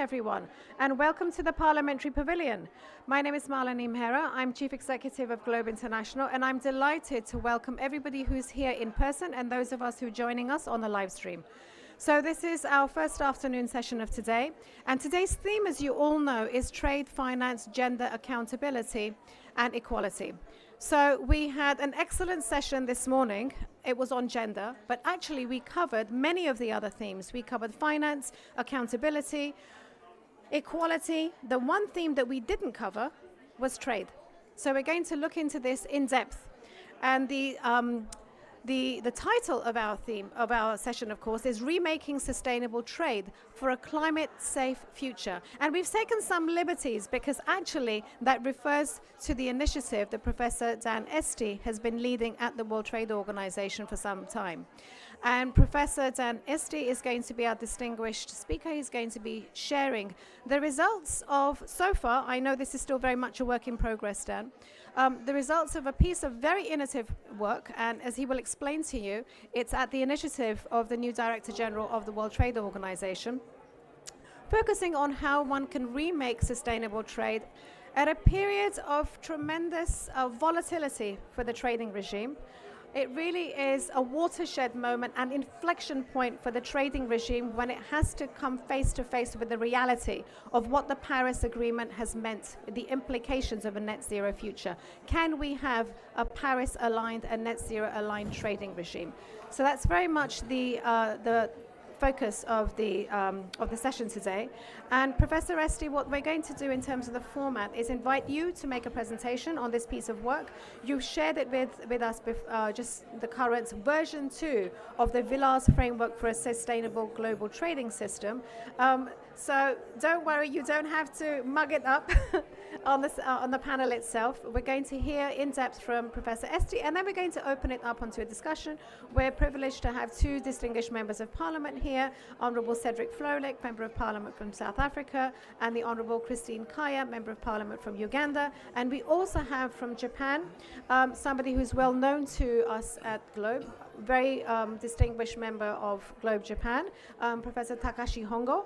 everyone, and welcome to the Parliamentary Pavilion. My name is Marlene Mhera. I'm Chief Executive of Globe International, and I'm delighted to welcome everybody who's here in person and those of us who are joining us on the live stream. So this is our first afternoon session of today, and today's theme, as you all know, is trade, finance, gender accountability, and equality. So we had an excellent session this morning. It was on gender, but actually we covered many of the other themes. We covered finance, accountability, equality. The one theme that we didn't cover was trade. So we're going to look into this in depth. And the title of our theme, of our session, of course, is Remaking Sustainable Trade for a Climate-Safe Future. And we've taken some liberties because actually that refers to the initiative that Professor Dan Esty has been leading at the World Trade Organization for some time. And Professor Dan Esty is going to be our distinguished speaker. He's going to be sharing the results of, so far, I know this is still very much a work in progress, Dan, the results of a piece of very innovative work, and as he will explain to you, it's at the initiative of the new Director General of the World Trade Organization, focusing on how one can remake sustainable trade at a period of tremendous volatility for the trading regime. It really is a watershed moment, an inflection point for the trading regime when it has to come face to face with the reality of what the Paris Agreement has meant, the implications of a net zero future. Can we have a Paris-aligned and net zero-aligned trading regime? So that's very much the focus of the session today. And Professor Esty, what we're going to do in terms of the format is invite you to make a presentation on this piece of work. You've shared it with us just the current version 2 of the Villars Framework for a Sustainable Global Trading System. So don't worry, you don't have to mug it up on the panel itself. We're going to hear in depth from Professor Esty, and then we're going to open it up onto a discussion. We're privileged to have 2 distinguished members of Parliament here, Honourable Cedric Flolik, Member of Parliament from South Africa, and the Honourable Christine Kaya, Member of Parliament from Uganda. And we also have from Japan, somebody who's well known to us at Globe, very distinguished member of Globe Japan, Professor Takashi Hongo,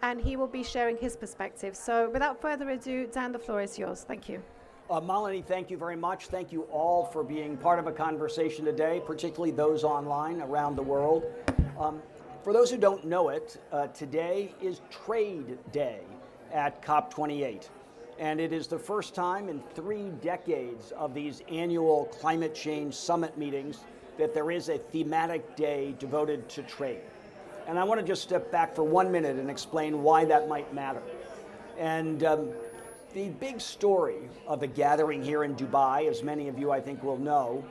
and he will be sharing his perspective. So without further ado, Dan, the floor is yours. Thank you. Malini, thank you very much. Thank you all for being part of a conversation today, particularly those online around the world. For those who don't know it, today is Trade Day at COP28. And it is the first time in 3 decades of these annual climate change summit meetings that there is a thematic day devoted to trade. And I want to just step back for 1 minute and explain why that might matter. And the big story of the gathering here in Dubai, as many of you I think will know,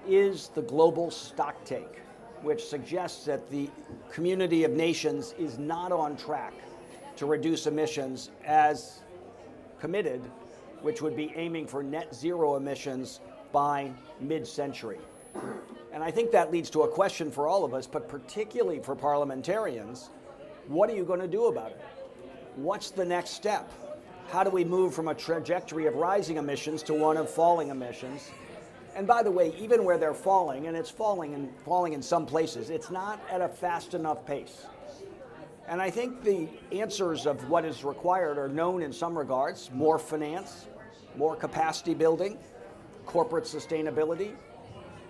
is the global stocktake, which suggests that the community of nations is not on track to reduce emissions as committed, which would be aiming for net zero emissions by mid-century. And I think that leads to a question for all of us, but particularly for parliamentarians. What are you going to do about it? What's the next step? How do we move from a trajectory of rising emissions to one of falling emissions? And by the way, even where they're falling, and it's falling in some places, it's not at a fast enough pace. And I think the answers of what is required are known in some regards: more finance, more capacity building, corporate sustainability.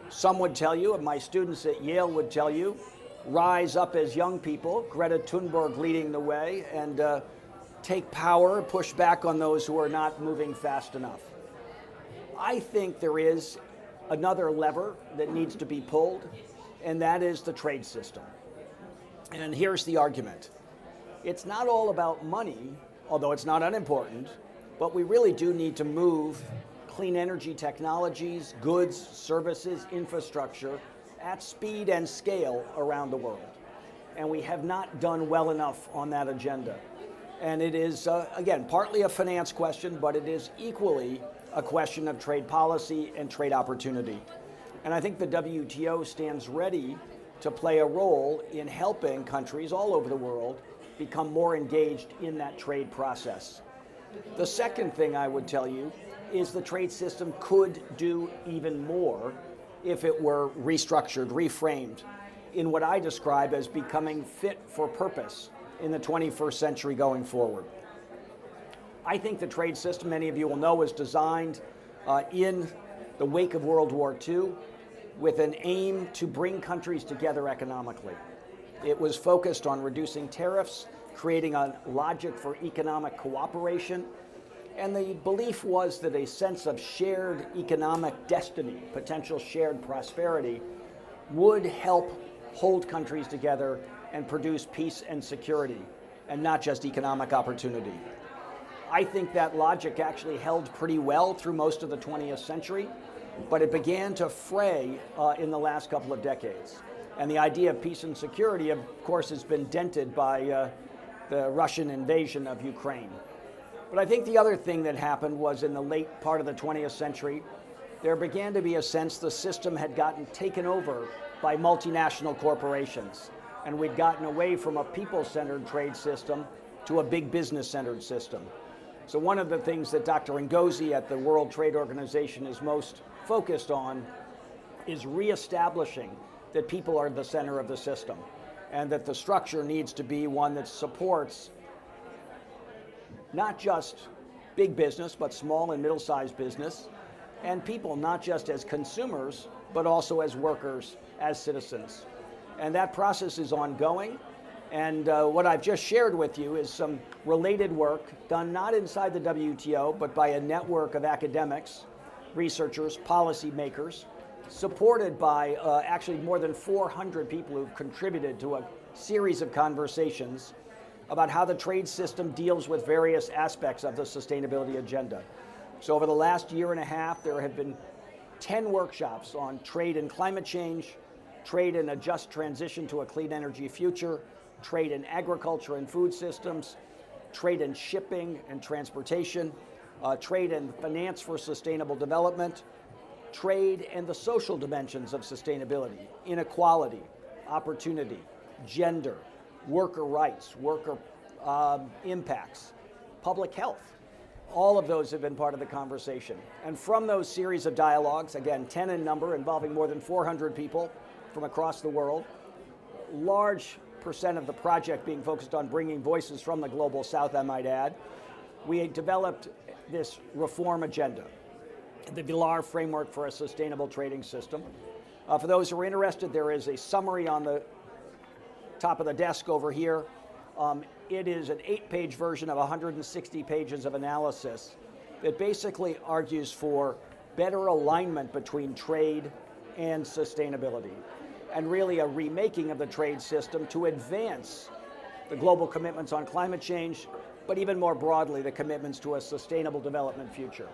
Some would tell you, and my students at Yale would tell you, rise up as young people, Greta Thunberg leading the way, and take power, push back on those who are not moving fast enough. I think there is another lever that needs to be pulled, and that is the trade system. And here's the argument. It's not all about money, although it's not unimportant, but we really do need to move clean energy technologies, goods, services, infrastructure at speed and scale around the world. And we have not done well enough on that agenda. And it is, again, partly a finance question, but it is equally a question of trade policy and trade opportunity. And I think the WTO stands ready to play a role in helping countries all over the world become more engaged in that trade process. The second thing I would tell you is the trade system could do even more if it were restructured, reframed in what I describe as becoming fit for purpose. in the 21st century going forward. I think the trade system, many of you will know, was designed in the wake of World War II with an aim to bring countries together economically. It was focused on reducing tariffs, creating a logic for economic cooperation, and the belief was that a sense of shared economic destiny, potential shared prosperity, would help hold countries together and produce peace and security, and not just economic opportunity. I think that logic actually held pretty well through most of the 20th century, but it began to fray in the last couple of decades. And the idea of peace and security, of course, has been dented by the Russian invasion of Ukraine. But I think the other thing that happened was in the late part of the 20th century, there began to be a sense the system had gotten taken over by multinational corporations. And we'd gotten away from a people-centered trade system to a big business-centered system. So one of the things that Dr. Ngozi at the World Trade Organization is most focused on is reestablishing that people are the center of the system and that the structure needs to be one that supports not just big business, but small and middle-sized business, and people not just as consumers, but also as workers, as citizens. And that process is ongoing. And what I've just shared with you is some related work done not inside the WTO, but by a network of academics, researchers, policymakers, supported by actually more than 400 people who've contributed to a series of conversations about how the trade system deals with various aspects of the sustainability agenda. So over the last year and a half, there have been 10 workshops on trade and climate change, trade and a just transition to a clean energy future, trade in agriculture and food systems, trade in shipping and transportation, trade and finance for sustainable development, trade and the social dimensions of sustainability, inequality, opportunity, gender, worker rights, worker impacts, public health. All of those have been part of the conversation. And from those series of dialogues, again, 10 in number, involving more than 400 people from across the world, large percent of the project being focused on bringing voices from the global south, I might add, we developed this reform agenda, the Villar Framework for a Sustainable Trading System. For those who are interested, there is a summary on the top of the desk over here. It is an 8-page version of 160 pages of analysis that basically argues for better alignment between trade and sustainability, and really a remaking of the trade system to advance the global commitments on climate change, but even more broadly, the commitments to a sustainable development future.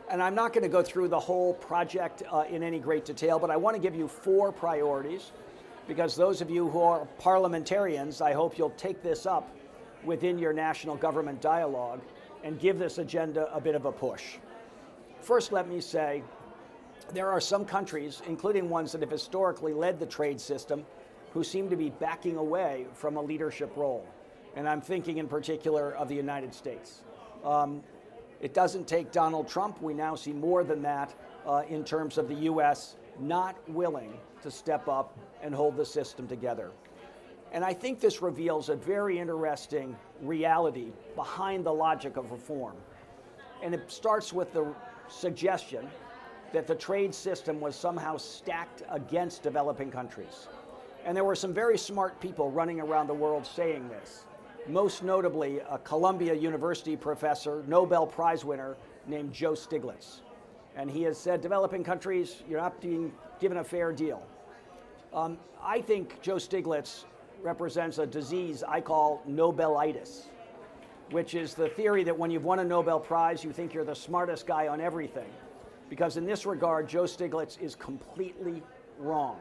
And I'm not going to go through the whole project in any great detail, but I want to give you 4 priorities, because those of you who are parliamentarians, I hope you'll take this up within your national government dialogue and give this agenda a bit of a push. First, let me say, there are some countries, including ones that have historically led the trade system, who seem to be backing away from a leadership role. And I'm thinking in particular of the United States. It doesn't take Donald Trump. We now see more than that in terms of the U.S. not willing to step up and hold the system together. And I think this reveals a very interesting reality behind the logic of reform. And it starts with the suggestion that the trade system was somehow stacked against developing countries. And there were some very smart people running around the world saying this. Most notably, a Columbia University professor, Nobel Prize winner named Joe Stiglitz. And he has said, developing countries, you're not being given a fair deal. I think Joe Stiglitz represents a disease I call Nobelitis, which is the theory that when you've won a Nobel Prize, you think you're the smartest guy on everything. Because in this regard, Joe Stiglitz is completely wrong.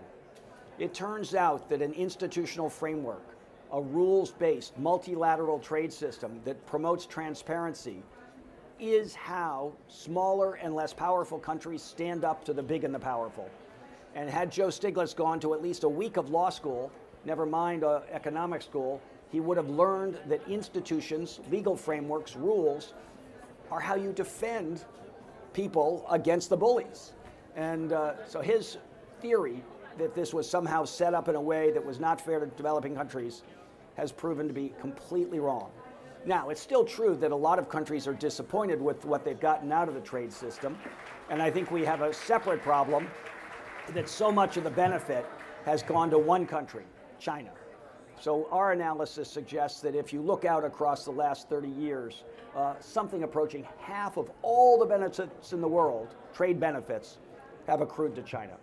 It turns out that an institutional framework, a rules-based multilateral trade system that promotes transparency, is how smaller and less powerful countries stand up to the big and the powerful. And had Joe Stiglitz gone to at least a week of law school, never mind economic school, he would have learned that institutions, legal frameworks, rules are how you defend people against the bullies. And so his theory that this was somehow set up in a way that was not fair to developing countries has proven to be completely wrong. Now, it's still true that a lot of countries are disappointed with what they've gotten out of the trade system, and I think we have a separate problem that so much of the benefit has gone to one country, China. So our analysis suggests that if you look out across the last 30 years, something approaching half of all the benefits in the world, trade benefits, have accrued to China.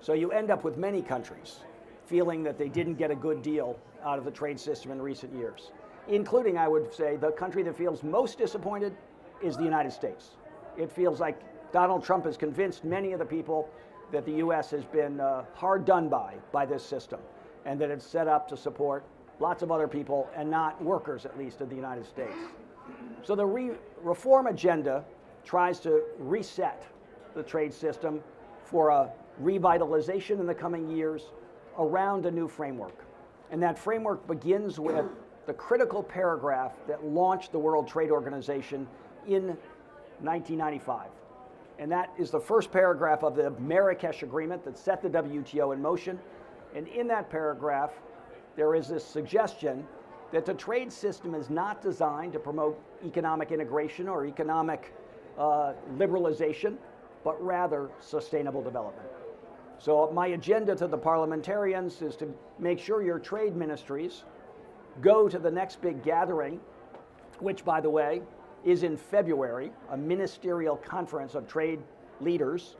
So you end up with many countries feeling that they didn't get a good deal out of the trade system in recent years, including, I would say, the country that feels most disappointed is the United States. It feels like Donald Trump has convinced many of the people that the U.S. has been hard done by this system, and that it's set up to support lots of other people and not workers, at least, of the United States. So the reform agenda tries to reset the trade system for a revitalization in the coming years around a new framework. And that framework begins with the critical paragraph that launched the World Trade Organization in 1995. And that is the first paragraph of the Marrakesh Agreement that set the WTO in motion. And in that paragraph, there is this suggestion that the trade system is not designed to promote economic integration or economic liberalization, but rather sustainable development. So my agenda to the parliamentarians is to make sure your trade ministries go to the next big gathering, which, by the way, is in February, a ministerial conference of trade leaders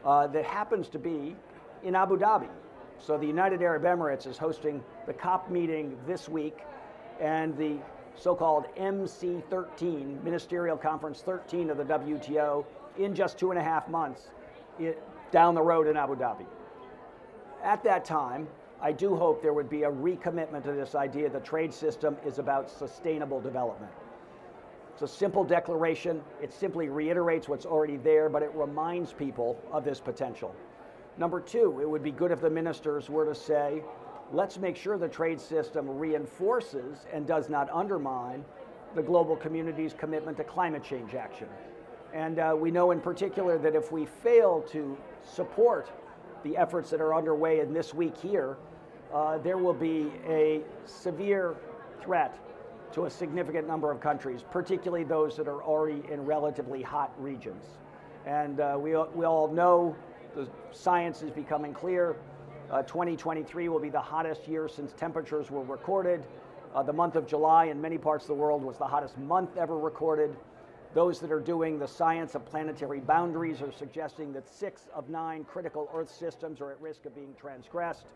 that happens to be in Abu Dhabi. So the United Arab Emirates is hosting the COP meeting this week, and the so-called MC13, Ministerial Conference 13 of the WTO, in just 2.5 months down the road in Abu Dhabi. At that time, I do hope there would be a recommitment to this idea the trade system is about sustainable development. It's a simple declaration. It simply reiterates what's already there, but it reminds people of this potential. Number two, it would be good if the ministers were to say, let's make sure the trade system reinforces and does not undermine the global community's commitment to climate change action. And we know in particular that if we fail to support the efforts that are underway in this week here, there will be a severe threat to a significant number of countries, particularly those that are already in relatively hot regions. And we all know the science is becoming clear. 2023 will be the hottest year since temperatures were recorded. The month of July in many parts of the world was the hottest month ever recorded. Those that are doing the science of planetary boundaries are suggesting that 6 of 9 critical Earth systems are at risk of being transgressed.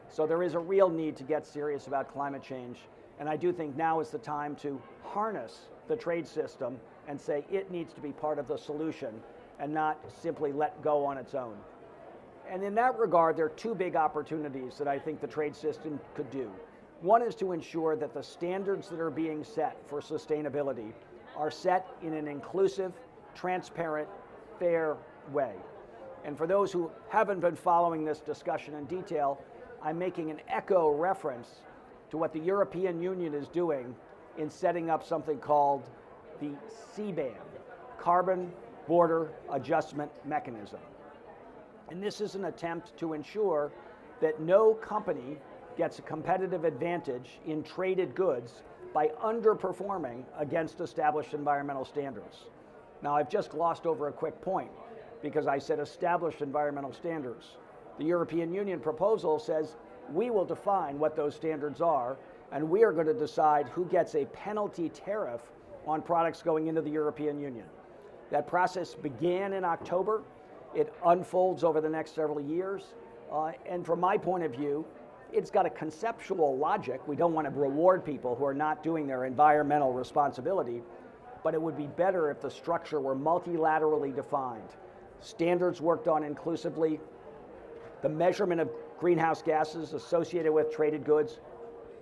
So there is a real need to get serious about climate change. And I do think now is the time to harness the trade system and say it needs to be part of the solution and not simply let go on its own. And in that regard, there are 2 big opportunities that I think the trade system could do. One is to ensure that the standards that are being set for sustainability are set in an inclusive, transparent, fair way. And for those who haven't been following this discussion in detail, I'm making an echo reference to what the European Union is doing in setting up something called the CBAM, Carbon Border Adjustment Mechanism. And this is an attempt to ensure that no company gets a competitive advantage in traded goods by underperforming against established environmental standards. Now, I've just glossed over a quick point because I said established environmental standards. The European Union proposal says we will define what those standards are, and we are going to decide who gets a penalty tariff on products going into the European Union. That process began in October. It unfolds over the next several years. And from my point of view, it's got a conceptual logic. We don't want to reward people who are not doing their environmental responsibility, but it would be better if the structure were multilaterally defined. Standards worked on inclusively, the measurement of greenhouse gases associated with traded goods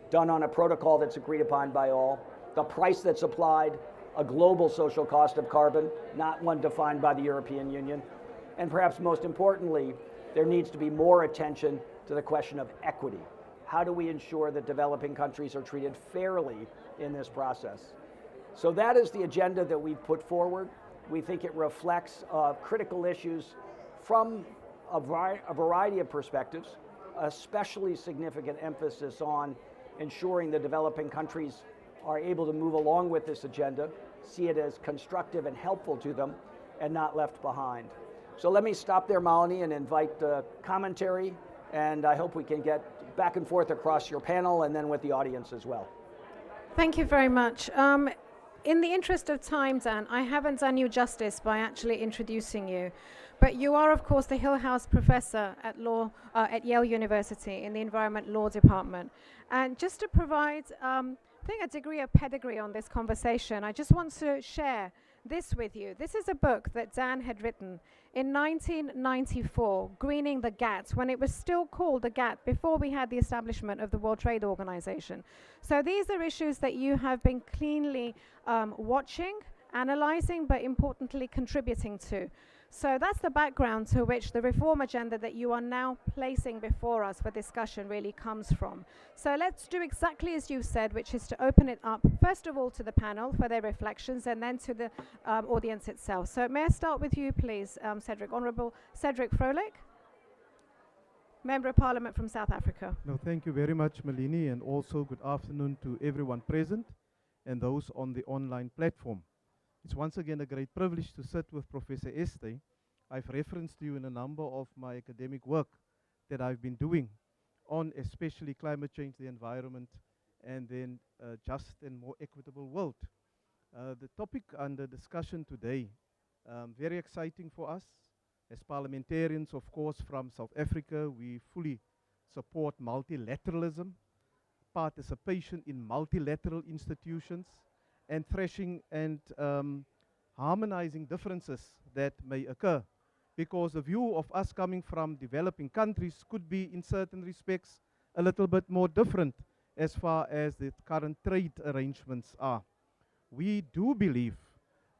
done on a protocol that's agreed upon by all, the price that's applied, a global social cost of carbon, not one defined by the European Union, and perhaps most importantly, there needs to be more attention to the question of equity. How do we ensure that developing countries are treated fairly in this process? So that is the agenda that we've put forward. We think it reflects critical issues from a variety of perspectives, especially significant emphasis on ensuring the developing countries are able to move along with this agenda, see it as constructive and helpful to them, and not left behind. So let me stop there, Malini, and invite commentary, and I hope we can get back and forth across your panel and then with the audience as well. Thank you very much. In the interest of time, Dan, I haven't done you justice by actually introducing you, but you are, of course, the Hill House Professor at Law at Yale University in the Environment Law Department. And just to provide, I think, a degree of pedigree on this conversation, I just want to share this with you. This is a book that Dan had written in 1994, Greening the GATT, when it was still called the GATT, before we had the establishment of the World Trade Organization. So these are issues that you have been cleanly watching, analyzing, but importantly contributing to. So that's the background to which the reform agenda that you are now placing before us for discussion really comes from. So let's do exactly as you said, which is to open it up, first of all, to the panel for their reflections, and then to the audience itself. So may I start with you, please, Cedric? Honourable Cedric Froelich, Member of Parliament from South Africa. No, thank you very much, Malini, and also good afternoon to everyone present and those on the online platform. It's once again a great privilege to sit with Professor Este. I've referenced you in a number of my academic work that I've been doing on especially climate change, the environment, and then a just and more equitable world. The topic under discussion today, very exciting for us. As parliamentarians, of course, from South Africa, we fully support multilateralism, participation in multilateral institutions, and thrashing and harmonizing differences that may occur. Because the view of us coming from developing countries could be, in certain respects, a little bit more different as far as the current trade arrangements are. We do believe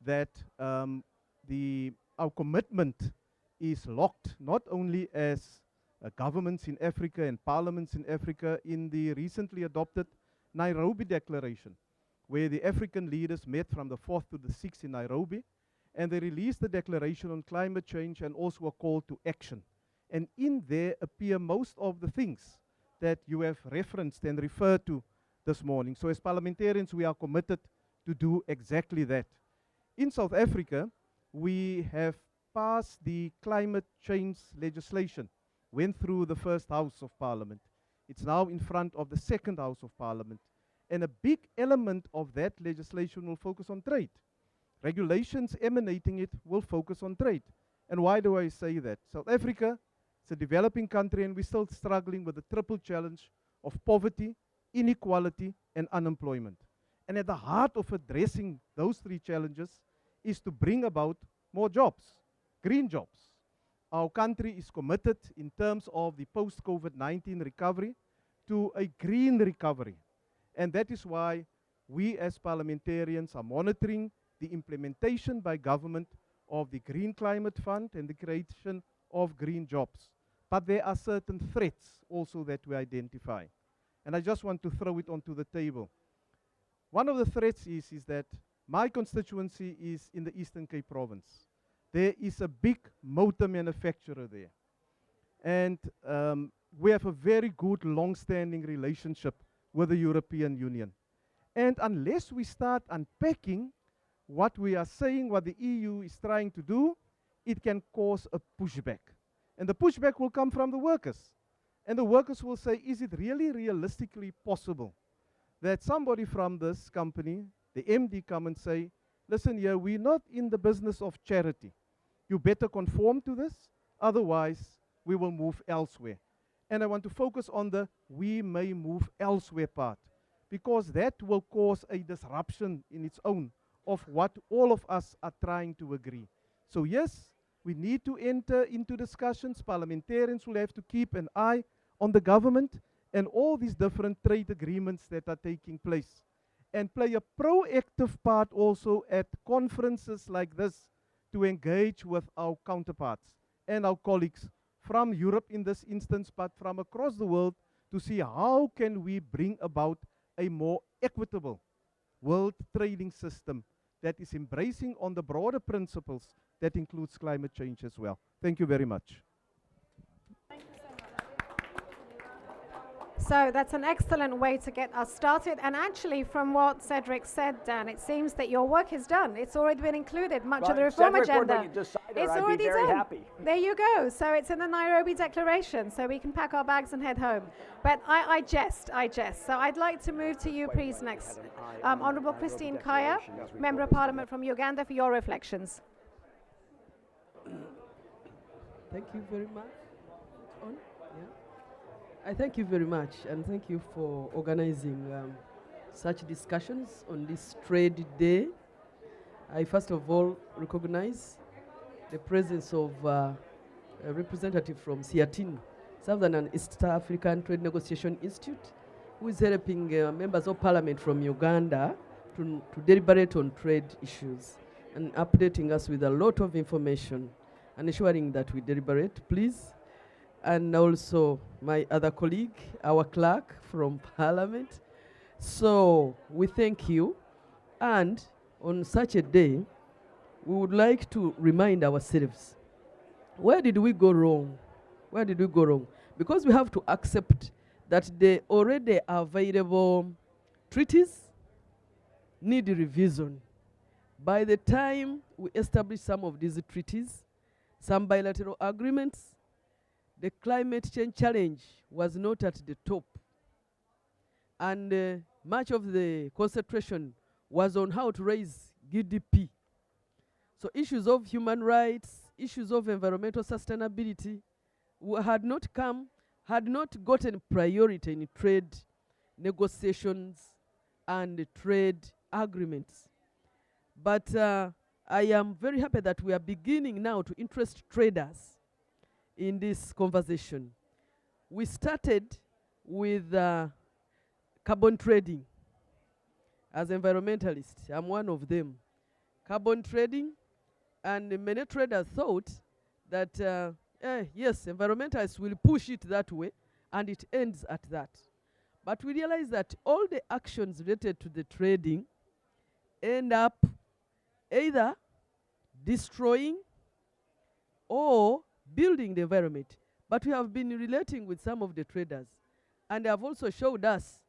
that our commitment is locked, not only as governments in Africa and parliaments in Africa, in the recently adopted Nairobi Declaration, where the African leaders met from the 4th to the 6th in Nairobi, and they released the Declaration on Climate Change and also a call to action. And in there appear most of the things that you have referenced and referred to this morning. So as parliamentarians, we are committed to do exactly that. In South Africa, we have passed the climate change legislation, went through the first House of Parliament. It's now in front of the second House of Parliament. And a big element of that legislation will focus on trade. Regulations emanating it will focus on trade. And why do I say that? South Africa is a developing country, and we're still struggling with the triple challenge of poverty, inequality, and unemployment. And at the heart of addressing those three challenges is to bring about more jobs, green jobs. Our country is committed in terms of the post-COVID-19 recovery to a green recovery. And that is why we as parliamentarians are monitoring the implementation by government of the Green Climate Fund and the creation of green jobs. But there are certain threats also that we identify. And I just want to throw it onto the table. One of the threats is that my constituency is in the Eastern Cape province. There is a big motor manufacturer there. And we have a very good long-standing relationship with the European Union. And unless we start unpacking what we are saying, what the EU is trying to do, it can cause a pushback. And the pushback will come from the workers. And the workers will say, is it really realistically possible that somebody from this company, the MD, come and say, listen here, we're not in the business of charity. You better conform to this, otherwise we will move elsewhere. And I want to focus on the we may move elsewhere part, because that will cause a disruption in its own of what all of us are trying to agree. So yes, we need to enter into discussions. Parliamentarians will have to keep an eye on the government and all these different trade agreements that are taking place, and play a proactive part also at conferences like this to engage with our counterparts and our colleagues from Europe in this instance, but from across the world, to see how can we bring about a more equitable world trading system that is embracing on the broader principles that includes climate change as well. Thank you very much. So that's an excellent way to get us started. And actually, from what Cedric said, Dan, it seems that your work is done. It's already been included, much of the reform Cedric would agenda. like to decide it, It's I'd be already very done. happy. There you go. So it's in the Nairobi Declaration, so we can pack our bags and head home. But I jest. So I'd like to move to you, please, next. Honourable Christine Kaya, Member of Parliament from Uganda, for your reflections. Thank you very much. On? Yeah. I thank you very much, and thank you for organizing such discussions on this Trade Day. I first of all recognize the presence of a representative from SEATIN, Southern and East African Trade Negotiation Institute, who is helping members of parliament from Uganda to deliberate on trade issues and updating us with a lot of information and ensuring that we deliberate, please. And also my other colleague, our clerk from Parliament. So we thank you. And on such a day, we would like to remind ourselves, where did we go wrong? Where did we go wrong? Because we have to accept that the already available treaties need revision. By the time we establish some of these treaties, some bilateral agreements, the climate change challenge was not at the top. And much of the concentration was on how to raise GDP. So issues of human rights, issues of environmental sustainability had not gotten priority in trade negotiations and trade agreements. But I am very happy that we are beginning now to interest traders in this conversation. We started with carbon trading. As environmentalists, I'm one of them. Carbon trading, and many traders thought that, yes, environmentalists will push it that way, and it ends at that. But we realize that all the actions related to the trading end up either destroying or building the environment. But we have been relating with some of the traders, and they have also showed us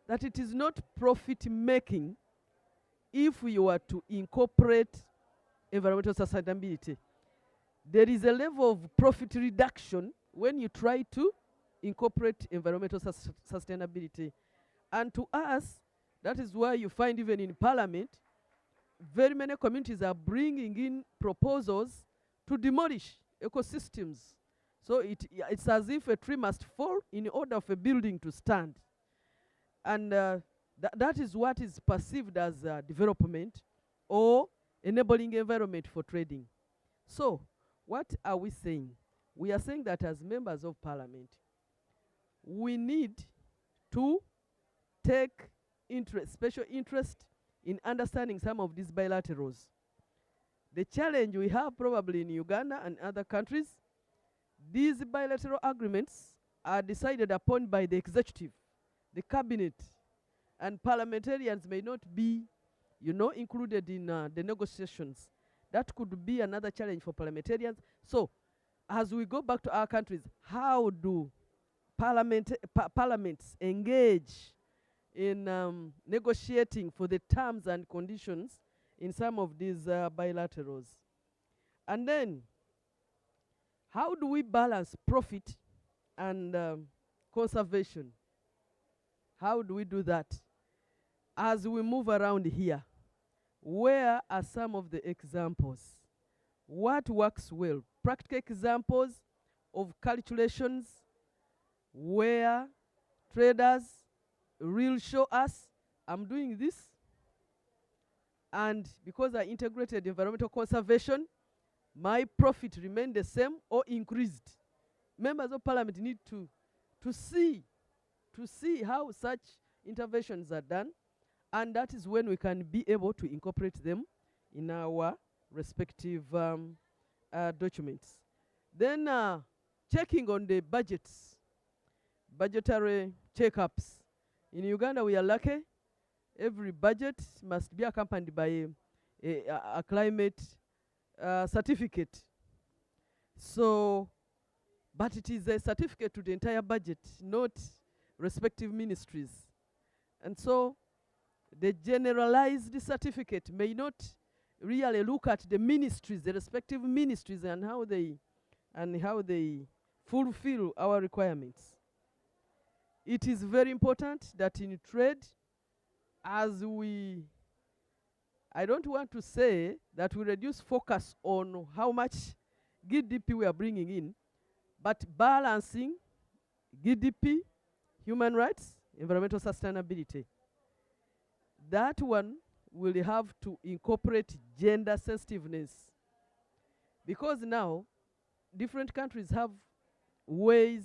that it is not profit-making if we were to incorporate environmental sustainability. There is a level of profit reduction when you try to incorporate environmental sustainability. And to us, that is why you find even in Parliament, very many communities are bringing in proposals to demolish ecosystems. So it's as if a tree must fall in order for a building to stand. And that is what is perceived as development or enabling environment for trading. So what are we saying? We are saying that as members of parliament, we need to take special interest in understanding some of these bilaterals. The challenge we have probably in Uganda and other countries, these bilateral agreements are decided upon by the executive, the cabinet, and parliamentarians may not be, included in the negotiations. That could be another challenge for parliamentarians. So, as we go back to our countries, how do parliaments engage in negotiating for the terms and conditions in some of these bilaterals? And then, how do we balance profit and conservation? How do we do that? As we move around here, where are some of the examples? What works well? Practical examples of calculations where traders will show us, I'm doing this, and because I integrated environmental conservation, my profit remained the same or increased. Members of parliament need to see how such interventions are done, and that is when we can be able to incorporate them in our respective documents. Then checking on the budgets, budgetary checkups. In Uganda, we are lucky. Every budget must be accompanied by a climate certificate. So, but it is a certificate to the entire budget, not respective ministries. And so the generalized certificate may not really look at the ministries, the respective ministries, and how they fulfill our requirements. It is very important that in trade, I don't want to say that we reduce focus on how much GDP we are bringing in, but balancing GDP, human rights, environmental sustainability. That one will have to incorporate gender sensitiveness, because now different countries have ways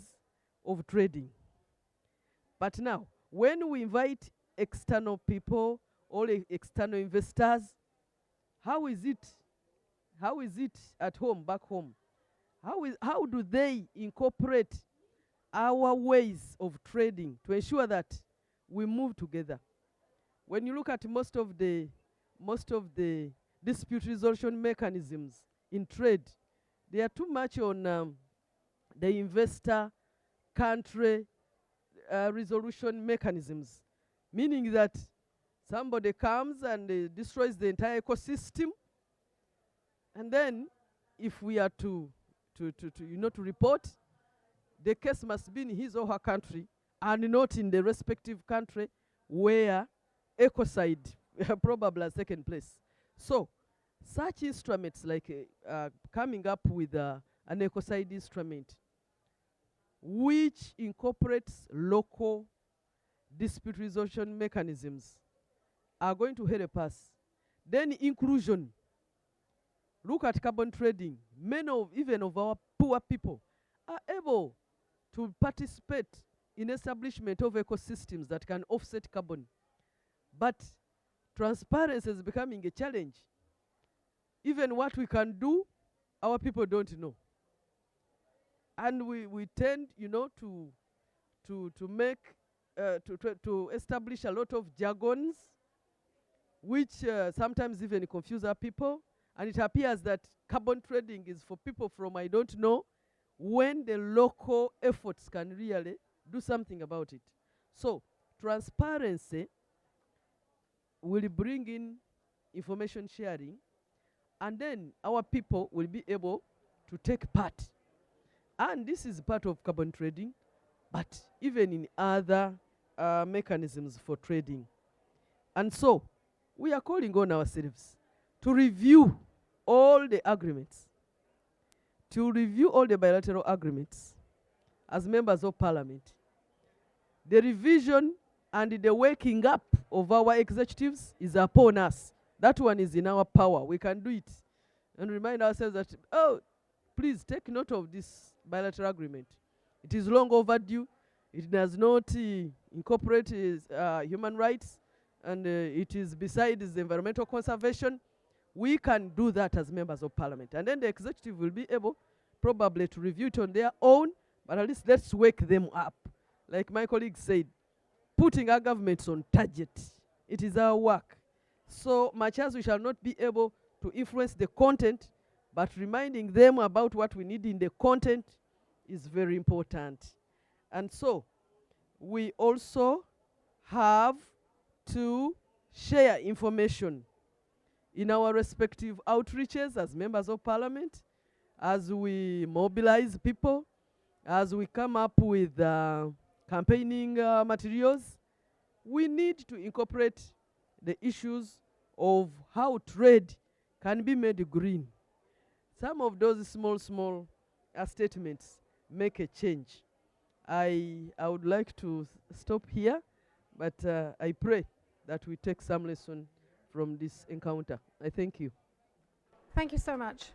of trading. But now, when we invite external people or external investors, how is it at home, back home? How do they incorporate our ways of trading to ensure that we move together? When you look at most of the dispute resolution mechanisms in trade, they are too much on the investor country resolution mechanisms, meaning that somebody comes and destroys the entire ecosystem, and then if we are to report, the case must be in his or her country and not in the respective country where ecocide probably has taken place. So such instruments like coming up with an ecocide instrument which incorporates local dispute resolution mechanisms are going to help us. Then inclusion. Look at carbon trading. Many even of our poor people are able to participate in establishment of ecosystems that can offset carbon. But transparency is becoming a challenge. Even what we can do, our people don't know. And we tend, to establish a lot of jargons, which sometimes even confuse our people. And it appears that carbon trading is for people from I don't know, when the local efforts can really do something about it. So transparency will bring in information sharing, and then our people will be able to take part. And this is part of carbon trading, but even in other mechanisms for trading. And so we are calling on ourselves to review all the agreements, to review all the bilateral agreements as members of parliament. The revision and the waking up of our executives is upon us. That one is in our power. We can do it. And remind ourselves that, please take note of this bilateral agreement. It is long overdue. It does not incorporate human rights, and it is besides environmental conservation. We can do that as members of parliament. And then the executive will be able probably to review it on their own, but at least let's wake them up. Like my colleague said, putting our governments on target. It is our work. So much as we shall not be able to influence the content, but reminding them about what we need in the content is very important. And so we also have to share information in our respective outreaches as members of parliament, as we mobilize people, as we come up with campaigning materials. We need to incorporate the issues of how trade can be made green. Some of those small statements make a change. I would like to stop here, but I pray that we take some lesson from this encounter. I thank you. Thank you so much.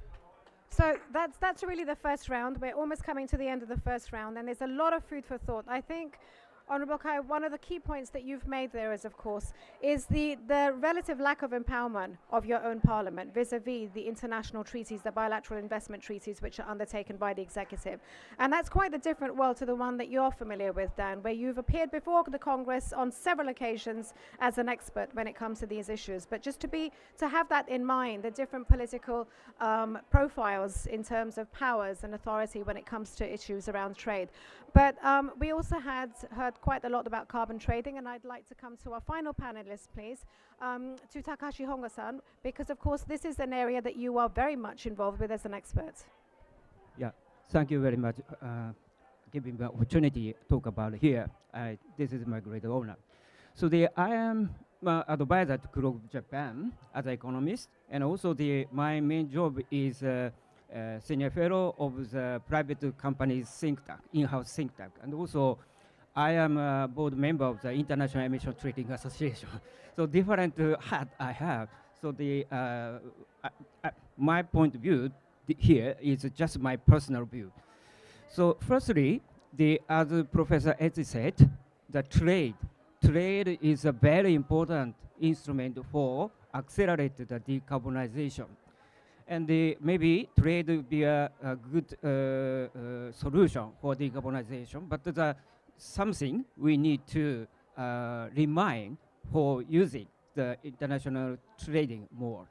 So that's really the first round. We're almost coming to the end of the first round, and there's a lot of food for thought. I think, Honourable Kai, one of the key points that you've made there is, of course, is the relative lack of empowerment of your own parliament vis-a-vis the international treaties, the bilateral investment treaties which are undertaken by the executive. And that's quite a different world to the one that you're familiar with, Dan, where you've appeared before the Congress on several occasions as an expert when it comes to these issues. But just to have that in mind, the different political profiles in terms of powers and authority when it comes to issues around trade. But we also had heard heard quite a lot about carbon trading, and I'd like to come to our final panelist, please, to Takashi Hongo-san, because of course this is an area that you are very much involved with as an expert. Yeah, thank you very much giving the opportunity to talk about here. This is my great honor. So I am advisor to Globe Japan as an economist, and also my main job is senior fellow of the private company's think tank, in-house think tank, and also I am a board member of the International Emission Trading Association. So different hat I have. So my point of view here is just my personal view. So firstly, as Professor Etsi said, the trade is a very important instrument for accelerate the decarbonization. And maybe trade will be a good solution for decarbonization, but something we need to remind for using the international trading more.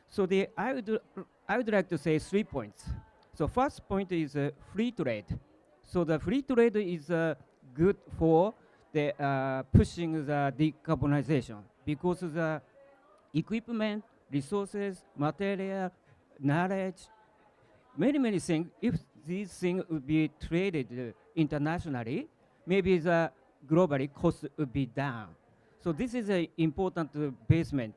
So I would like to say 3 points. So first point is free trade. So the free trade is good for the pushing the decarbonization, because the equipment, resources, material, knowledge, many things, if these things would be traded internationally, maybe the globally cost would be down. So this is an important basement.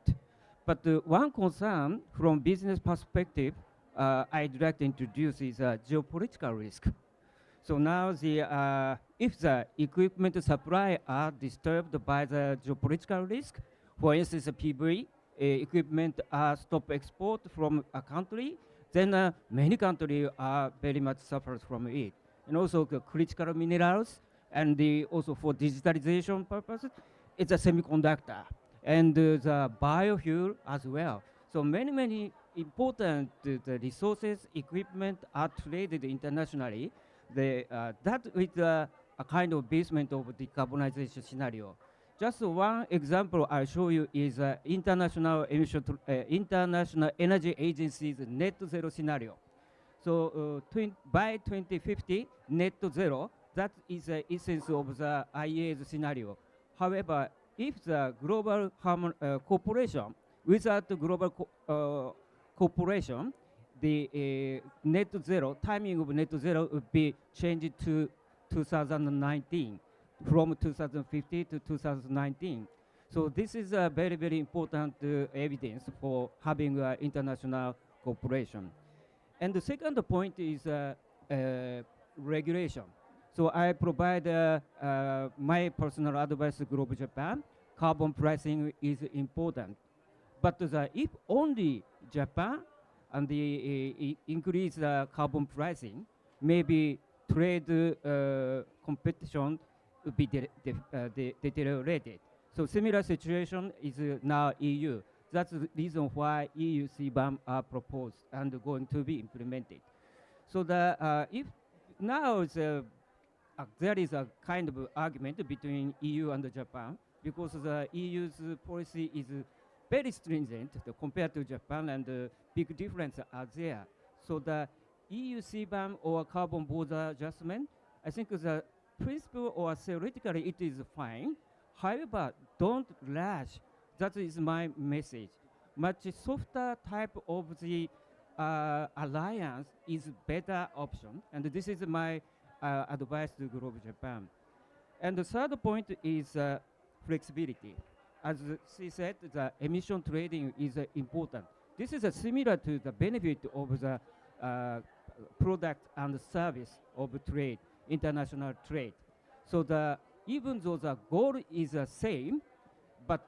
But one concern from business perspective I'd like to introduce is geopolitical risk. So now if the equipment supply are disturbed by the geopolitical risk, for instance, PV equipment stop export from a country, then many countries are very much suffers from it. And also the critical minerals, and also for digitalization purposes, it's a semiconductor, and the biofuel as well. So many important the resources, equipment are traded internationally. That is a kind of basement of decarbonization scenario. Just one example I'll show you is International Energy Agency's net zero scenario. So by 2050, net zero, that is the essence of the IEA's scenario. However, if the global corporation, without the global corporation, the net zero, timing of net zero would be changed to 2019, from 2050 to 2019. So this is a very important evidence for having international cooperation. And the second point is regulation. So I provide my personal advice to Global Japan. Carbon pricing is important. But if only Japan and increase carbon pricing, maybe trade competition would be deteriorated. So similar situation is now EU. That's the reason why EU CBAM are proposed and going to be implemented. So if now there is a kind of argument between EU and Japan, because the EU's policy is very stringent compared to Japan, and big difference are there. So the EU CBAM or carbon border adjustment, I think the principle or theoretically it is fine. However, don't rush. That is my message. Much softer type of the alliance is better option, and this is my advice to Global Japan. And the third point is flexibility. As she said, the emission trading is important. This is similar to the benefit of the product and service of trade, international trade. So even though the goal is the same, but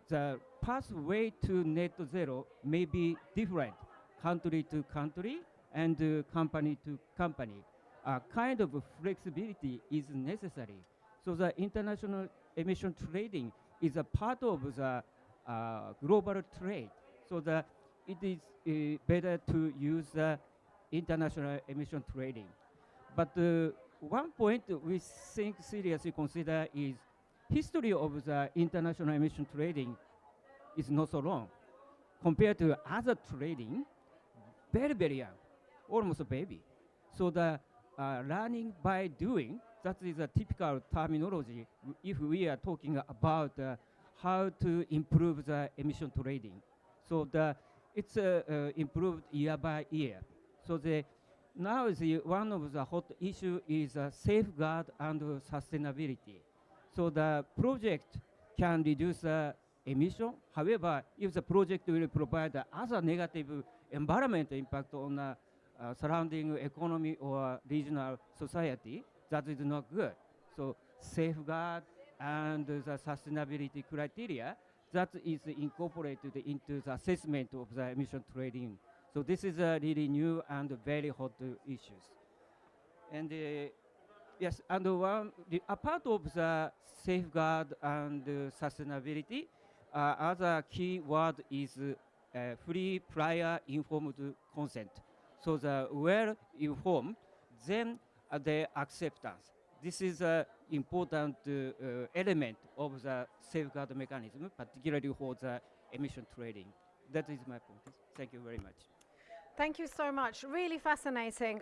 the pathway to net zero may be different, country to country and company to company. Kind of flexibility is necessary. So the international emission trading is a part of the global trade. So it is better to use international emission trading. But one point we think seriously consider is history of the international emission trading is not so long. Compared to other trading, very young, almost a baby. So the learning by doing That is a typical terminology if we are talking about how to improve the emission trading. So it's improved year by year. So now one of the hot issue is safeguard and sustainability. So the project can reduce emission. However, if the project will provide other negative environmental impact on surrounding economy or regional society, that is not good. So safeguard and the sustainability criteria, that is incorporated into the assessment of the emission trading. So this is a really new and very hot issues. And yes, and a part of the safeguard and sustainability, other key word is free, prior, informed consent. So the well-informed, then the acceptance. This is an important element of the safeguard mechanism, particularly for the emission trading. That is my point. Thank you very much. Thank you so much. Really fascinating.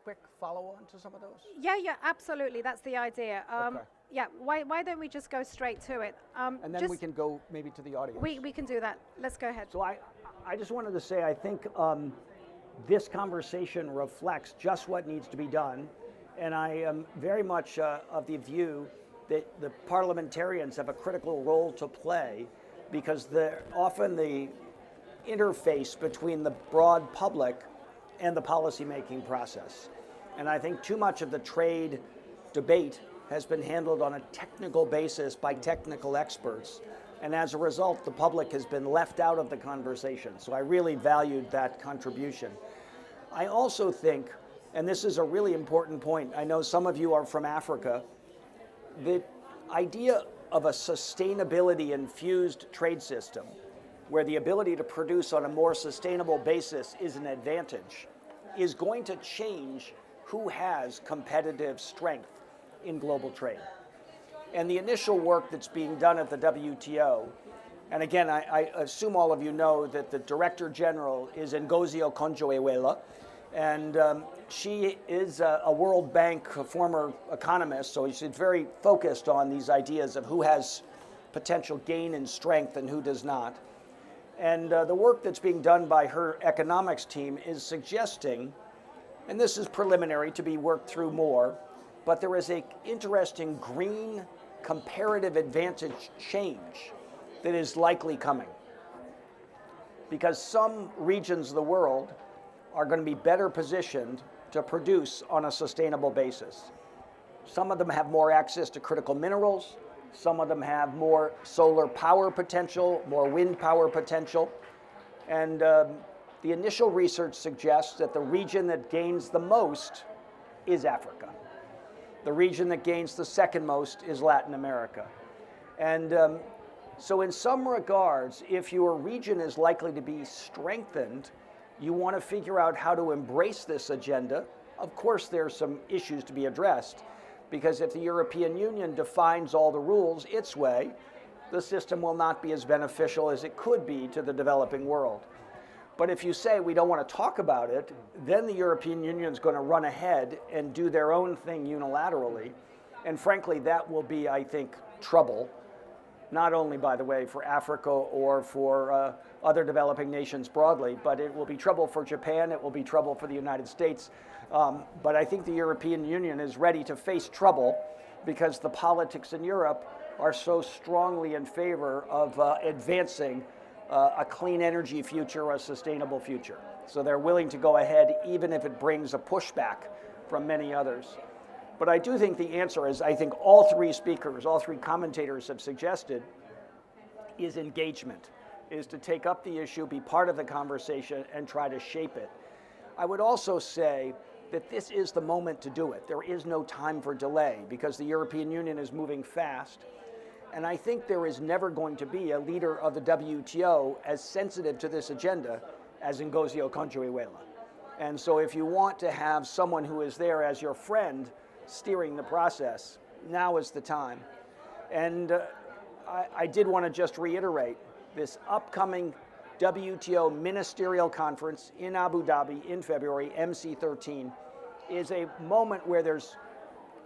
Quick follow-on to some of those? Yeah, absolutely. That's the idea. Okay. Yeah, why don't we just go straight to it? And then we can go maybe to the audience. We can do that. Let's go ahead. So I just wanted to say, I think this conversation reflects just what needs to be done. And I am very much of the view that the parliamentarians have a critical role to play, because they're often the interface between the broad public and the policymaking process. And I think too much of the trade debate has been handled on a technical basis by technical experts. And as a result, the public has been left out of the conversation. So I really valued that contribution. I also think, and this is a really important point, I know some of you are from Africa, the idea of a sustainability infused trade system where the ability to produce on a more sustainable basis is an advantage is going to change who has competitive strength in global trade. And the initial work that's being done at the WTO, and again, I assume all of you know that the Director General is Ngozi Okonjo-Iweala, and she is a World Bank former economist, so she's very focused on these ideas of who has potential gain in strength and who does not. And the work that's being done by her economics team is suggesting, and this is preliminary to be worked through more, but there is an interesting green comparative advantage change that is likely coming. Because some regions of the world are going to be better positioned to produce on a sustainable basis. Some of them have more access to critical minerals. Some of them have more solar power potential, more wind power potential. And the initial research suggests that the region that gains the most is Africa. The region that gains the second most is Latin America. And so in some regards, if your region is likely to be strengthened, you want to figure out how to embrace this agenda. Of course, there are some issues to be addressed, because if the European Union defines all the rules its way, the system will not be as beneficial as it could be to the developing world. But if you say we don't want to talk about it, then the European Union is going to run ahead and do their own thing unilaterally. And frankly, that will be, I think, trouble, not only, by the way, for Africa or for other developing nations broadly, but it will be trouble for Japan, it will be trouble for the United States. But I think the European Union is ready to face trouble because the politics in Europe are so strongly in favor of advancing a clean energy future or a sustainable future. So they're willing to go ahead even if it brings a pushback from many others. But I do think the answer, as I think all three speakers, all three commentators have suggested, is engagement, is to take up the issue, be part of the conversation, and try to shape it. I would also say that this is the moment to do it. There is no time for delay because the European Union is moving fast. And I think there is never going to be a leader of the WTO as sensitive to this agenda as Ngozi Okonjo-Iweala. And so if you want to have someone who is there as your friend steering the process, now is the time. And I did want to just reiterate this upcoming WTO ministerial conference in Abu Dhabi in February, MC13, is a moment where there's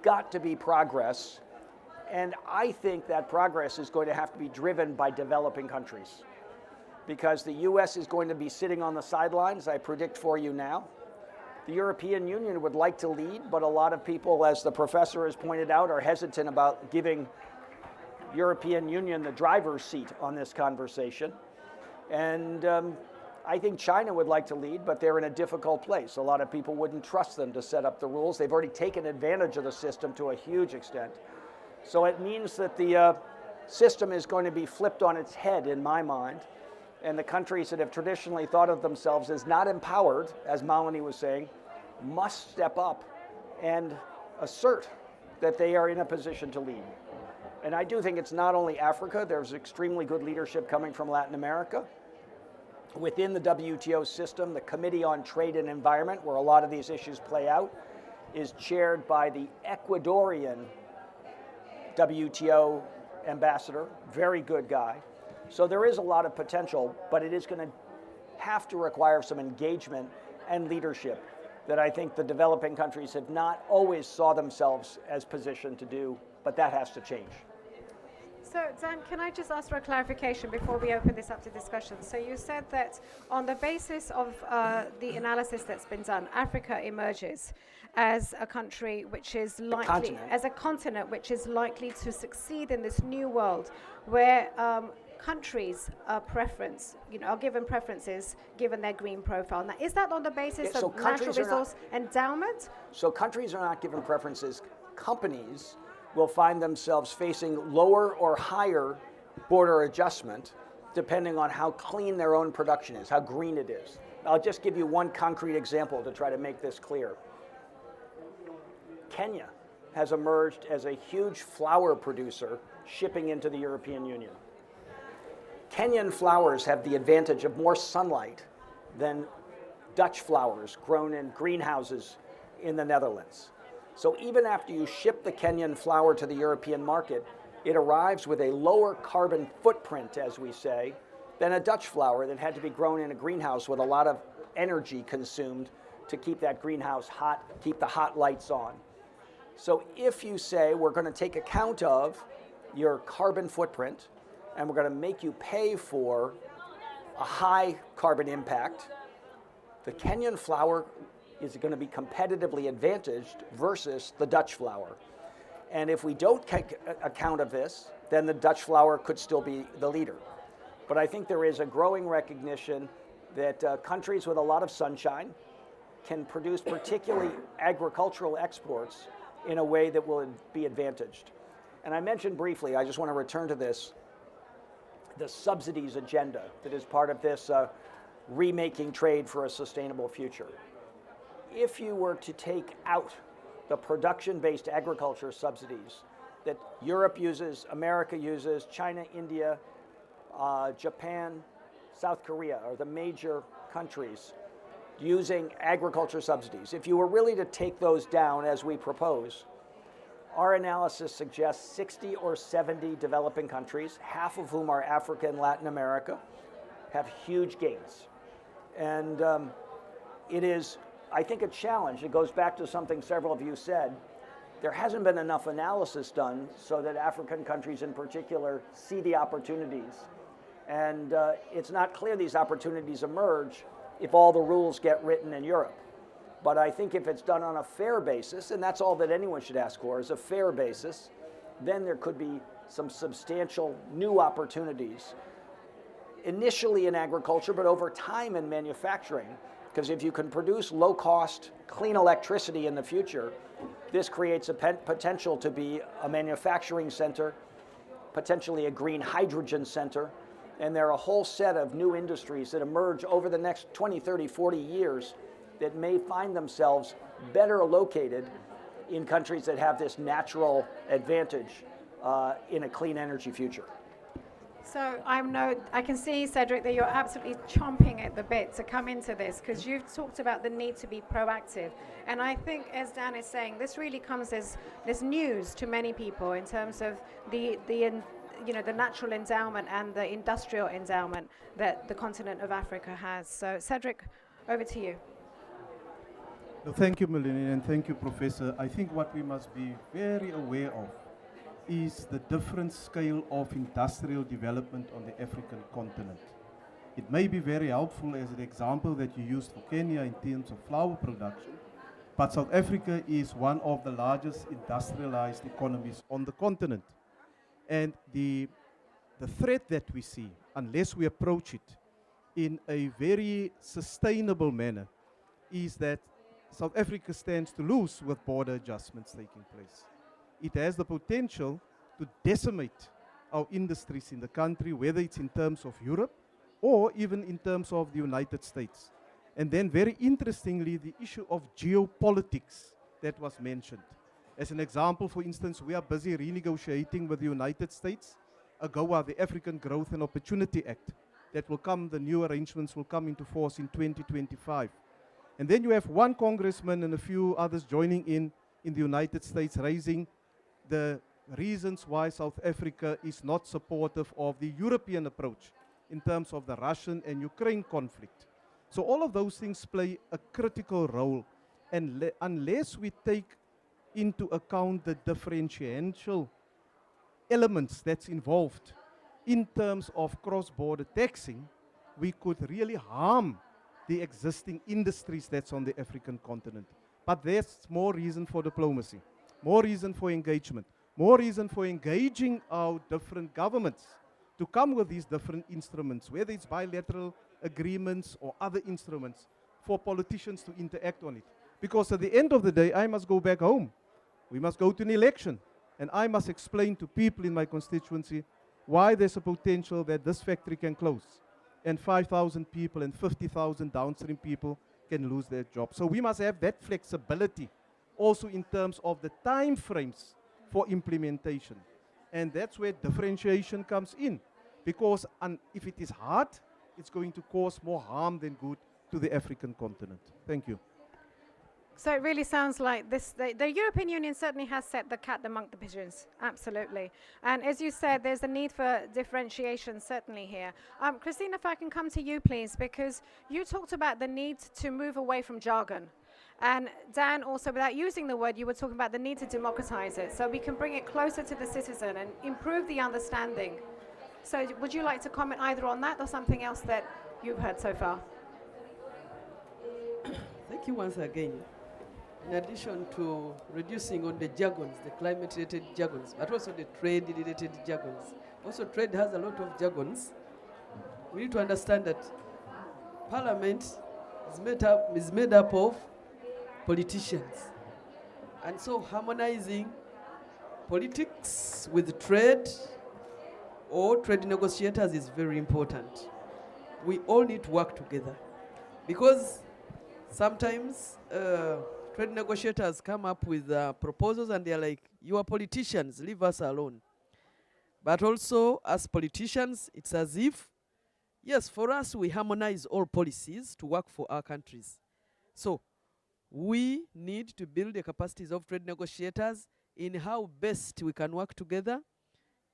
got to be progress. And I think that progress is going to have to be driven by developing countries, because the US is going to be sitting on the sidelines, I predict for you now. The European Union would like to lead, but a lot of people, as the professor has pointed out, are hesitant about giving European Union the driver's seat on this conversation. And I think China would like to lead, but they're in a difficult place. A lot of people wouldn't trust them to set up the rules. They've already taken advantage of the system to a huge extent. So it means that the system is going to be flipped on its head, in my mind. And the countries that have traditionally thought of themselves as not empowered, as Malini was saying, must step up and assert that they are in a position to lead. And I do think it's not only Africa. There's extremely good leadership coming from Latin America. Within the WTO system, the Committee on Trade and Environment, where a lot of these issues play out, is chaired by the Ecuadorian WTO ambassador, very good guy. So there is a lot of potential, but it is going to have to require some engagement and leadership that I think the developing countries have not always saw themselves as positioned to do, but that has to change. So, Dan, can I just ask for a clarification before we open this up to discussion? So you said that on the basis of the analysis that's been done, Africa emerges as a country which is likely, as a continent which is likely to succeed in this new world, where countries are given preferences given their green profile. Now, is that on the basis of natural resource endowment? So countries are not given preferences. Companies will find themselves facing lower or higher border adjustment depending on how clean their own production is, how green it is. I'll just give you one concrete example to try to make this clear. Kenya has emerged as a huge flower producer shipping into the European Union. Kenyan flowers have the advantage of more sunlight than Dutch flowers grown in greenhouses in the Netherlands. So even after you ship the Kenyan flower to the European market, it arrives with a lower carbon footprint, as we say, than a Dutch flower that had to be grown in a greenhouse with a lot of energy consumed to keep that greenhouse hot, keep the hot lights on. So if you say we're going to take account of your carbon footprint, and we're going to make you pay for a high carbon impact, the Kenyan flower is going to be competitively advantaged versus the Dutch flower. And if we don't take account of this, then the Dutch flower could still be the leader. But I think there is a growing recognition that countries with a lot of sunshine can produce particularly agricultural exports in a way that will be advantaged. And I mentioned briefly, I just want to return to this, the subsidies agenda that is part of this remaking trade for a sustainable future. If you were to take out the production-based agriculture subsidies that Europe uses, America uses, China, India, Japan, South Korea are the major countries using agriculture subsidies. If you were really to take those down as we propose, our analysis suggests 60 or 70 developing countries, half of whom are Africa and Latin America, have huge gains. And it is, I think, a challenge. It goes back to something several of you said. There hasn't been enough analysis done so that African countries in particular see the opportunities. And it's not clear these opportunities emerge if all the rules get written in Europe. But I think if it's done on a fair basis, and that's all that anyone should ask for, is a fair basis, then there could be some substantial new opportunities, initially in agriculture, but over time in manufacturing. Because if you can produce low-cost, clean electricity in the future, this creates a potential to be a manufacturing center, potentially a green hydrogen center, and there are a whole set of new industries that emerge over the next 20, 30, 40 years that may find themselves better located in countries that have this natural advantage in a clean energy future. So I can see, Cedric, that you're absolutely chomping at the bit to come into this, because you've talked about the need to be proactive. And I think, as Dan is saying, this really comes as news to many people in terms of the natural endowment and the industrial endowment that the continent of Africa has. So, Cedric, over to you. No, thank you, Melanie, and thank you, Professor. I think what we must be very aware of is the different scale of industrial development on the African continent. It may be very helpful as an example that you used for Kenya in terms of flour production, but South Africa is one of the largest industrialized economies on the continent. And the threat that we see, unless we approach it in a very sustainable manner, is that South Africa stands to lose with border adjustments taking place. It has the potential to decimate our industries in the country, whether it's in terms of Europe or even in terms of the United States. And then very interestingly, the issue of geopolitics that was mentioned. As an example, for instance, we are busy renegotiating with the United States, AGOA, the African Growth and Opportunity Act, that will come, the new arrangements will come into force in 2025. And then you have one congressman and a few others joining in the United States, raising the reasons why South Africa is not supportive of the European approach in terms of the Russian and Ukraine conflict. So all of those things play a critical role. And unless we take into account the differential elements that's involved in terms of cross-border taxing, we could really harm the existing industries that's on the African continent. But there's more reason for diplomacy, more reason for engagement, more reason for engaging our different governments to come with these different instruments, whether it's bilateral agreements or other instruments, for politicians to interact on it. Because at the end of the day, I must go back home. We must go to an election. And I must explain to people in my constituency why there's a potential that this factory can close and 5,000 people and 50,000 downstream people can lose their jobs. So we must have that flexibility also in terms of the time frames for implementation. And that's where differentiation comes in. Because if it is hard, it's going to cause more harm than good to the African continent. Thank you. So it really sounds like the European Union certainly has set the cat among the pigeons, absolutely. And as you said, there's a need for differentiation certainly here. Christine, if I can come to you, please, because you talked about the need to move away from jargon. And Dan, also, without using the word, you were talking about the need to democratize it so we can bring it closer to the citizen and improve the understanding. So would you like to comment either on that or something else that you've heard so far? Thank you once again. In addition to reducing on the jargons, the climate-related jargons, but also the trade-related jargons. Also, trade has a lot of jargons. We need to understand that Parliament is made up of politicians. And so harmonizing politics with trade or trade negotiators is very important. We all need to work together because sometimes trade negotiators come up with proposals and they're like, you are politicians, leave us alone. But also, as politicians, it's as if, yes, for us, we harmonize all policies to work for our countries. So, we need to build the capacities of trade negotiators in how best we can work together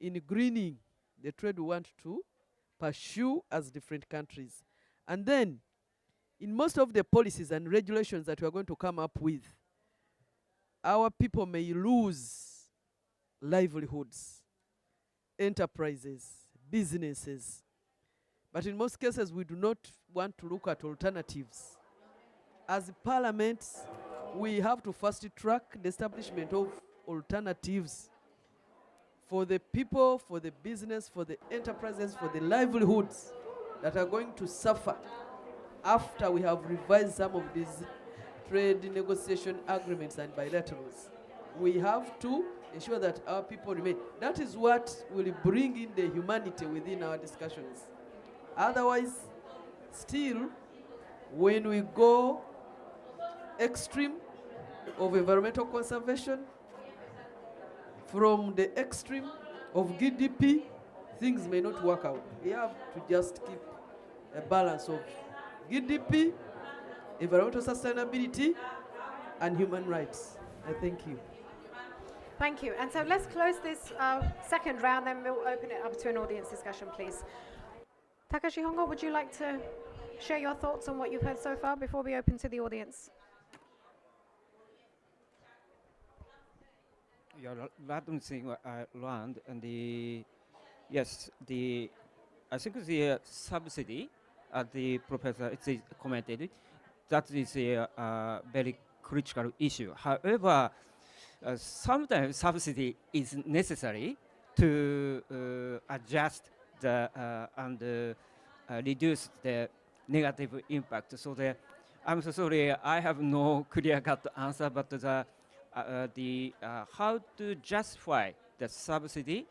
in greening the trade we want to pursue as different countries. And then, in most of the policies and regulations that we are going to come up with, our people may lose livelihoods, enterprises, businesses. But in most cases, we do not want to look at alternatives. As parliaments, we have to fast track the establishment of alternatives for the people, for the business, for the enterprises, for the livelihoods that are going to suffer after we have revised some of these trade negotiation agreements and bilaterals. We have to ensure that our people remain. That is what will bring in the humanity within our discussions. Otherwise, still, when we go extreme of environmental conservation, from the extreme of GDP, things may not work out. We have to just keep a balance of GDP, environmental sustainability, and human rights. I thank you. Thank you. And so let's close this second round, then we'll open it up to an audience discussion, please. Takashi Hongo, would you like to share your thoughts on what you've heard so far before we open to the audience? Yeah, random thing I learned, and yes, I think the subsidy, the professor commented, that is a very critical issue. However, sometimes subsidy is necessary to adjust and reduce the negative impact. So I'm so sorry, I have no clear-cut answer, but how to justify the subsidy,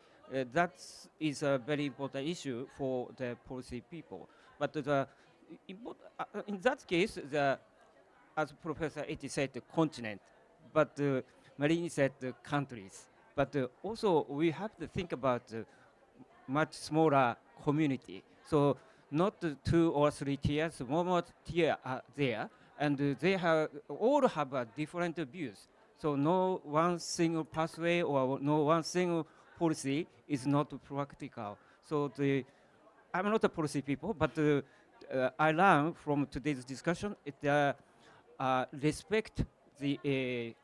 that is a very important issue for the policy people. But in that case, as Professor Eti said, the continent, but Marini said the countries. But also we have to think about much smaller community. So not 2 or 3 tiers, one more tier are there, and they all have different views. So no one single pathway or no one single policy is not practical. So I'm not a policy people, but I learned from today's discussion respect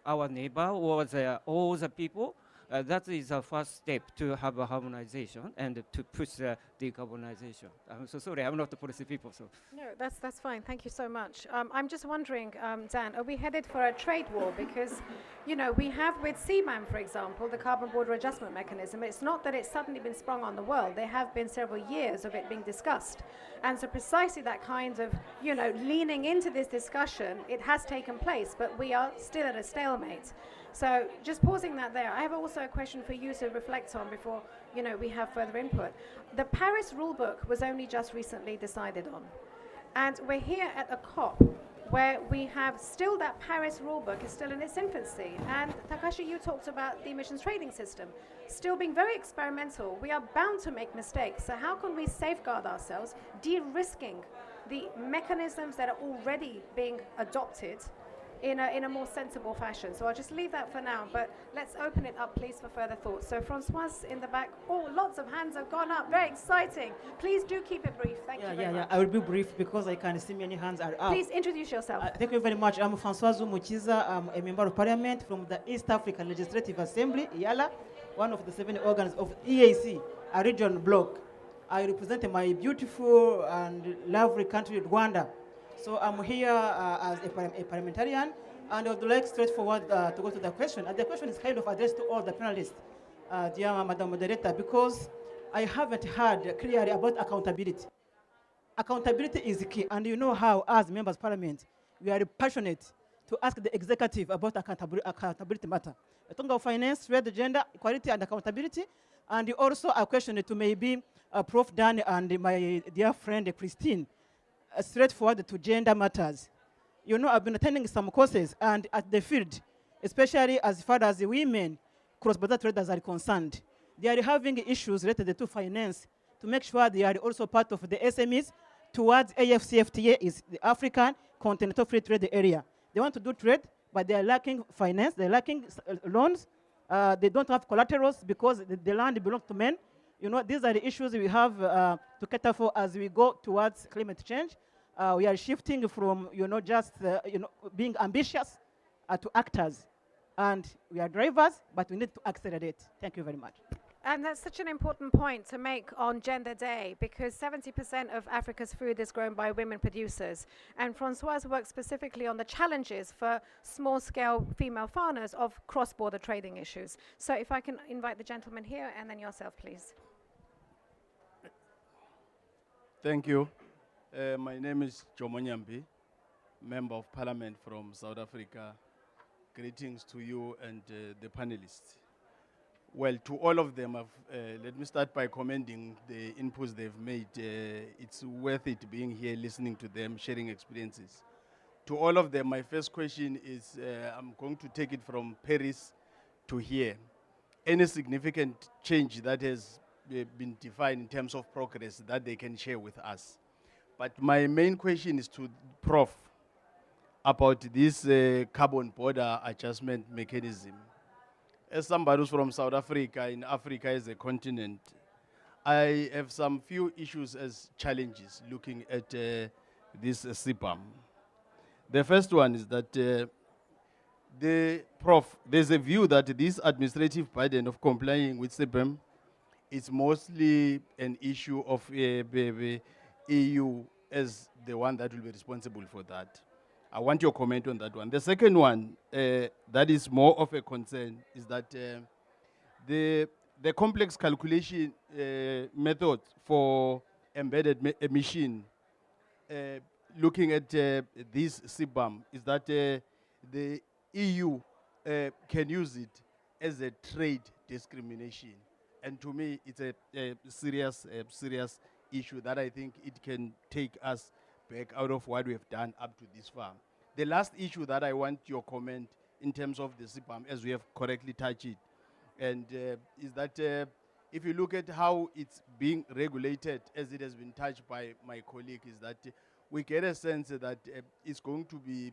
our neighbor or all the people. That is the first step to have a harmonization and to push the decarbonization. I'm so sorry, I'm not the policy people. So No, that's fine. Thank you so much. I'm just wondering, Dan, are we headed for a trade war? Because, we have with CBAM, for example, the Carbon Border Adjustment Mechanism. It's not that it's suddenly been sprung on the world. There have been several years of it being discussed. And so precisely that kind of, leaning into this discussion, it has taken place, but we are still at a stalemate. So just pausing that there, I have also a question for you to reflect on before, we have further input. The Paris rulebook was only just recently decided on. And we're here at a COP where we have still that Paris rulebook is still in its infancy. And Takashi, you talked about the emissions trading system still being very experimental. We are bound to make mistakes. So how can we safeguard ourselves, de-risking the mechanisms that are already being adopted in a more sensible fashion? So I'll just leave that for now, but let's open it up, please, for further thoughts. So Francoise in the back. Oh, lots of hands have gone up. Very exciting. Please do keep it brief. Thank you very much. I will be brief because I can see many hands are up. Please introduce yourself. Thank you very much. I'm François Mukiza. I'm a member of parliament from the East African Legislative Assembly, IALA, one of the 7 organs of EAC, a region bloc. I represent my beautiful and lovely country, Rwanda. So I'm here as a parliamentarian, and I would like straightforward to go to the question. And the question is kind of addressed to all the panelists, dear Madam Moderator, because I haven't heard clearly about accountability. Accountability is the key, and you know how, as members of parliament, we are passionate to ask the executive about accountability matter. I talk about finance, trade, gender, equality, and accountability, and also a question to maybe Prof. Dan and my dear friend Christine, straightforward to gender matters. I've been attending some courses, and at the field, especially as far as the women cross-border traders are concerned, they are having issues related to finance to make sure they are also part of the SMEs towards AFCFTA, is the African Continental Free Trade Area. They want to do trade, but they are lacking finance, they're lacking loans, they don't have collaterals because the land belongs to men. These are the issues we have to cater for as we go towards climate change. We are shifting from, just being ambitious to actors. And we are drivers, but we need to accelerate. Thank you very much. And that's such an important point to make on Gender Day, because 70% of Africa's food is grown by women producers. And Francoise works specifically on the challenges for small-scale female farmers of cross-border trading issues. So if I can invite the gentleman here and then yourself, please. Thank you. My name is Jomo Nyambi, Member of Parliament from South Africa. Greetings to you and the panelists. Well, to all of them, let me start by commending the inputs they've made. It's worth it being here, listening to them, sharing experiences. To all of them, my first question is, I'm going to take it from Paris to here. Any significant change that has been defined in terms of progress that they can share with us? But my main question is to Prof about this carbon border adjustment mechanism. As somebody who's from South Africa, in Africa as a continent, I have some few issues as challenges looking at this CBAM. The first one is that there's a view that this administrative burden of complying with CBAM is mostly an issue of the EU as the one that will be responsible for that. I want your comment on that one. The second one, that is more of a concern, is that the complex calculation method for embedded machine, looking at this CBAM, is that the EU can use it as a trade discrimination. And to me, it's a serious issue that I think it can take us back out of what we have done up to this far. The last issue that I want your comment in terms of the CBAM, as we have correctly touched it, and is that if you look at how it's being regulated, as it has been touched by my colleague, is that we get a sense that it's going to be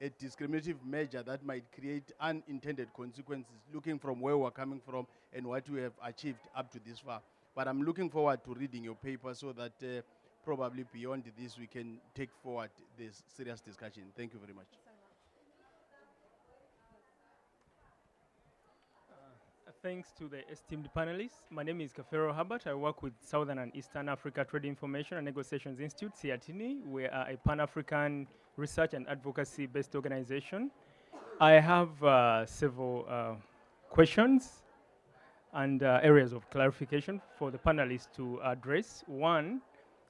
a discriminative measure that might create unintended consequences, looking from where we're coming from and what we have achieved up to this far. But I'm looking forward to reading your paper so that probably beyond this we can take forward this serious discussion. Thank you very much. Thanks to the esteemed panelists. My name is Kafero Herbert. I work with Southern and Eastern Africa Trade Information and Negotiations Institute, CIATINI. We are a Pan-African research and advocacy-based organization. I have several questions and areas of clarification for the panelists to address. One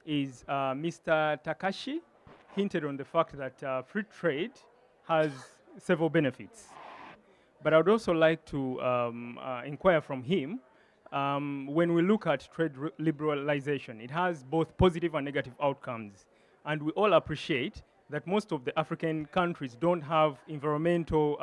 is Mr. Takashi hinted on the fact that free trade has several benefits. But I would also like to inquire from him, when we look at trade liberalization, it has both positive and negative outcomes. And we all appreciate that most of the African countries don't have environmental,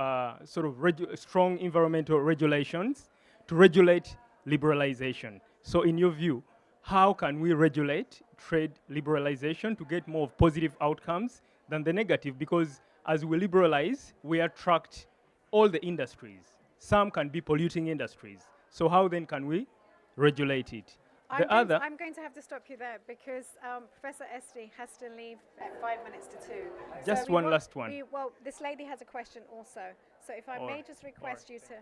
strong environmental regulations to regulate liberalization. So in your view, how can we regulate trade liberalization to get more of positive outcomes than the negative? Because as we liberalize, we attract all the industries. Some can be polluting industries. So how then can we regulate it? I'm going to have to stop you there because Professor Este has to leave at 5 minutes to 2. Just one last one. Well, this lady has a question also. So if I may just request you to...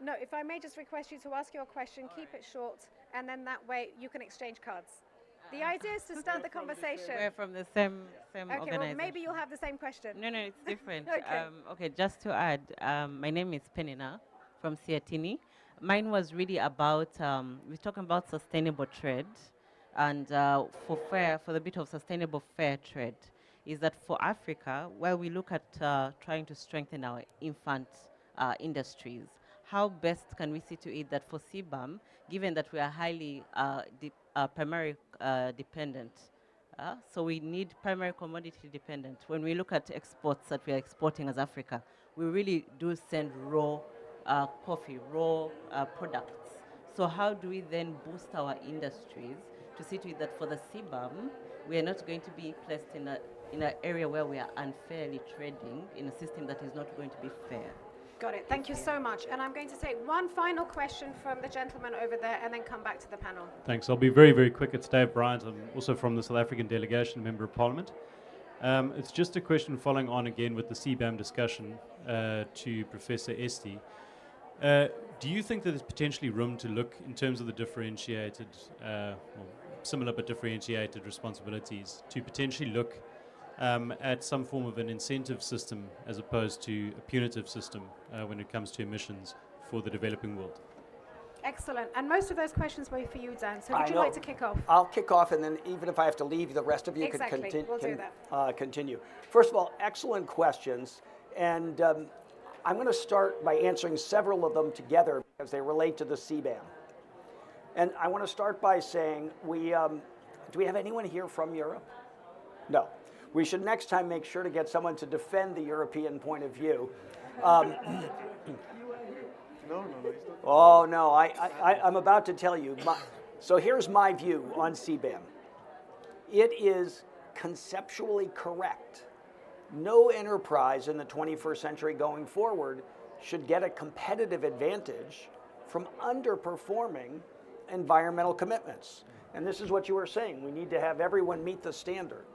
No, if I may just request you to ask your question, keep it short, and then that way you can exchange cards. The idea is to start the conversation. We're from the same okay, organization. well, maybe you'll have the same question. No, it's different. Okay. Okay, just to add, my name is Penina from Siatini. Mine was really about, we're talking about sustainable trade, and for the bit of sustainable fair trade, is that for Africa, where we look at trying to strengthen our infant industries, how best can we see to it that for CBAM, given that we are highly primary dependent, so we need primary commodity dependent. When we look at exports that we are exporting as Africa, we really do send raw coffee, raw products. So how do we then boost our industries to see to it that for the CBAM, we are not going to be placed in an area where we are unfairly trading in a system that is not going to be fair? Got it. Thank you so much. And I'm going to take one final question from the gentleman over there and then come back to the panel. Thanks. I'll be very, very quick. It's Dave Bryant. I'm also from the South African delegation, Member of Parliament. It's just a question following on again with the CBAM discussion to Professor Este. Do you think that there's potentially room to look in terms of the differentiated, or similar but differentiated responsibilities, to potentially look at some form of an incentive system as opposed to a punitive system when it comes to emissions for the developing world? Excellent. And most of those questions were for you, Dan. So would you like to kick off? I'll kick off, and then even if I have to leave, the rest of you Exactly. can continue. First of all, excellent questions. And I'm going to start by answering several of them together because they relate to the CBAM. And I want to start by saying, do we have anyone here from Europe? No. We should next time make sure to get someone to defend the European point of view. Oh, no, I'm about to tell you. So here's my view on CBAM. It is conceptually correct. No enterprise in the 21st century going forward should get a competitive advantage from underperforming environmental commitments. And this is what you were saying. We need to have everyone meet the standard.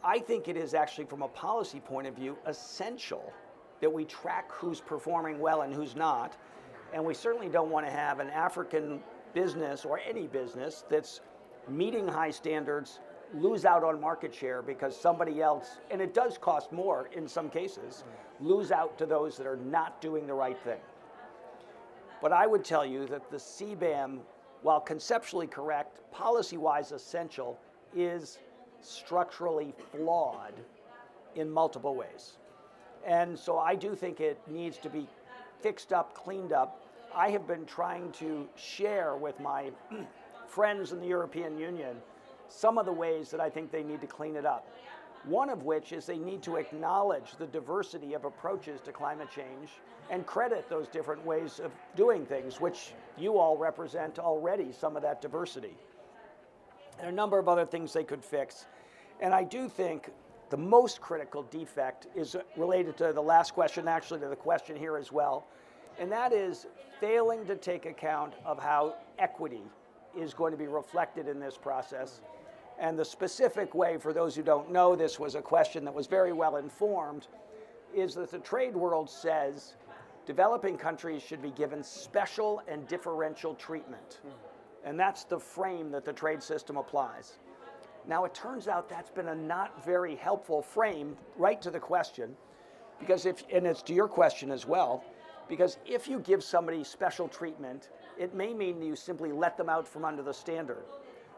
I think it is actually, from a policy point of view, essential that we track who's performing well and who's not. And we certainly don't want to have an African business or any business that's meeting high standards, lose out on market share because somebody else, and it does cost more in some cases, lose out to those that are not doing the right thing. But I would tell you that the CBAM, while conceptually correct, policy-wise essential, is structurally flawed in multiple ways. And so I do think it needs to be fixed up, cleaned up. I have been trying to share with my friends in the European Union some of the ways that I think they need to clean it up. One of which is they need to acknowledge the diversity of approaches to climate change and credit those different ways of doing things, which you all represent already, some of that diversity. There are a number of other things they could fix. And I do think the most critical defect is related to the last question, actually to the question here as well, and that is failing to take account of how equity is going to be reflected in this process. And the specific way, for those who don't know, this was a question that was very well informed, is that the trade world says developing countries should be given special and differential treatment. And that's the frame that the trade system applies. Now, it turns out that's been a not very helpful frame right to the question, because and it's to your question as well, because if you give somebody special treatment, it may mean that you simply let them out from under the standard.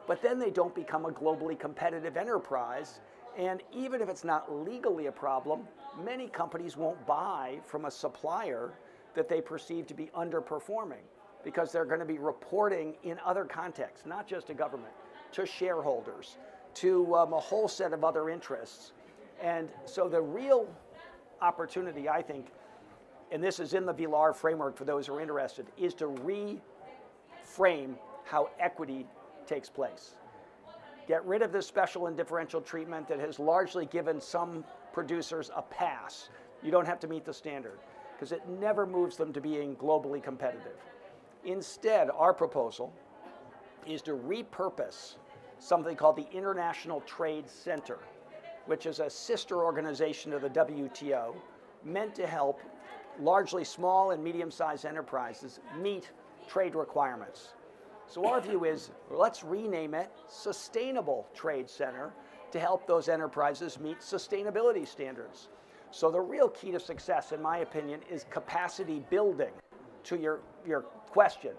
But then they don't become a globally competitive enterprise. And even if it's not legally a problem, many companies won't buy from a supplier that they perceive to be underperforming, because they're going to be reporting in other contexts, not just to government, to shareholders, to a whole set of other interests. And so the real opportunity, I think, and this is in the VLAR framework for those who are interested, is to reframe how equity takes place. Get rid of this special and differential treatment that has largely given some producers a pass. You don't have to meet the standard, because it never moves them to being globally competitive. Instead, our proposal is to repurpose something called the International Trade Center, which is a sister organization of the WTO, meant to help largely small and medium-sized enterprises meet trade requirements. So our view is, let's rename it Sustainable Trade Center to help those enterprises meet sustainability standards. So the real key to success, in my opinion, is capacity building. To your question,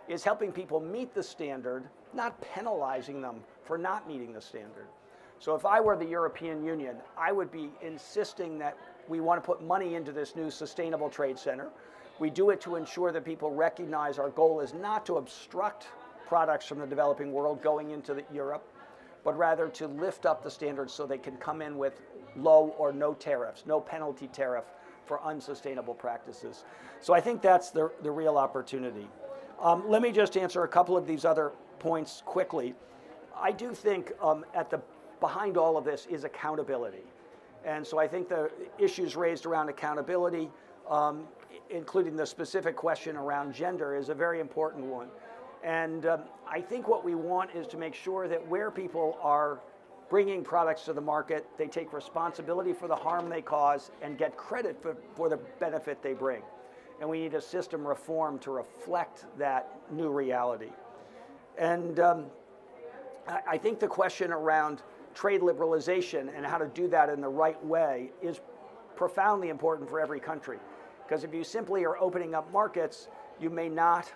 is helping people meet the standard, not penalizing them for not meeting the standard. So if I were the European Union, I would be insisting that we want to put money into this new Sustainable Trade Center. We do it to ensure that people recognize our goal is not to obstruct products from the developing world going into Europe, but rather to lift up the standards so they can come in with low or no tariffs, no penalty tariff for unsustainable practices. So I think that's the real opportunity. Let me just answer a couple of these other points quickly. I do think behind all of this is accountability. And so I think the issues raised around accountability, including the specific question around gender, is a very important one. And I think what we want is to make sure that where people are bringing products to the market, they take responsibility for the harm they cause and get credit for the benefit they bring. And we need a system reform to reflect that new reality. And I think the question around trade liberalization and how to do that in the right way is profoundly important for every country. Because if you simply are opening up markets, you may not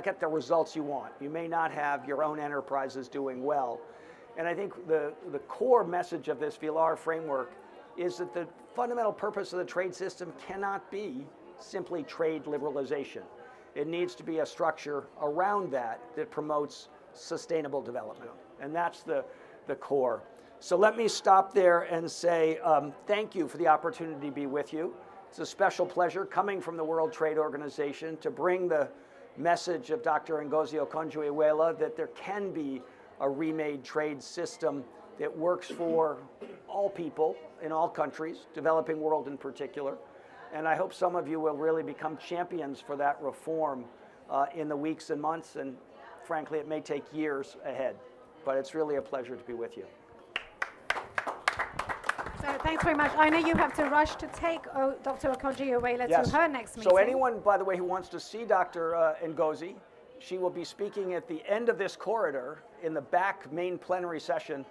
get the results you want. You may not have your own enterprises doing well. And I think the core message of this VLAR framework is that the fundamental purpose of the trade system cannot be simply trade liberalization. It needs to be a structure around that promotes sustainable development. And that's the core. So let me stop there and say thank you for the opportunity to be with you. It's a special pleasure coming from the World Trade Organization to bring the message of Dr. Ngozi Okonjo-Iweala that there can be a remade trade system that works for all people in all countries, developing world in particular. And I hope some of you will really become champions for that reform in the weeks and months, and frankly, it may take years ahead. But it's really a pleasure to be with you. So Thanks very much. I know you have to rush to take Dr. Okonjo-Iweala to her next meeting. So anyone, by the way, who wants to see Dr. Ngozi, she will be speaking at the end of this corridor in the back main plenary session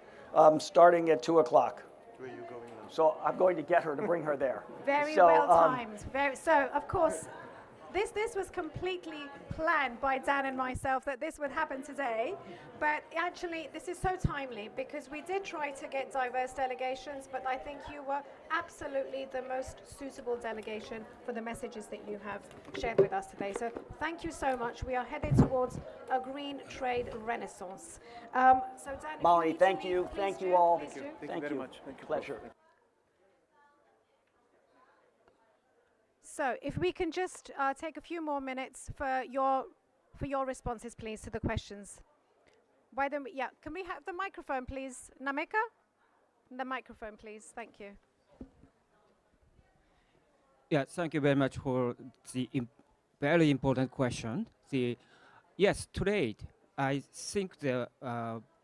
starting at 2 o'clock. Where are you going now? So I'm going to get her to bring her there. Very so, well timed. So, of course, this was completely planned by Dan and myself that this would happen today. But actually, this is so timely because we did try to get diverse delegations, but I think you were absolutely the most suitable delegation for the messages that you have shared with us today. So thank you so much. We are headed towards a green trade renaissance. So Dan, Molly, thank you. Thank you all. Thank you very much. Thank you. Pleasure. So if we can just take a few more minutes for your responses, please, to the questions. Why don't we, can we have the microphone, please? Nameka? The microphone, please. Thank you. Yeah, thank you very much for the very important question. Yes, trade, I think the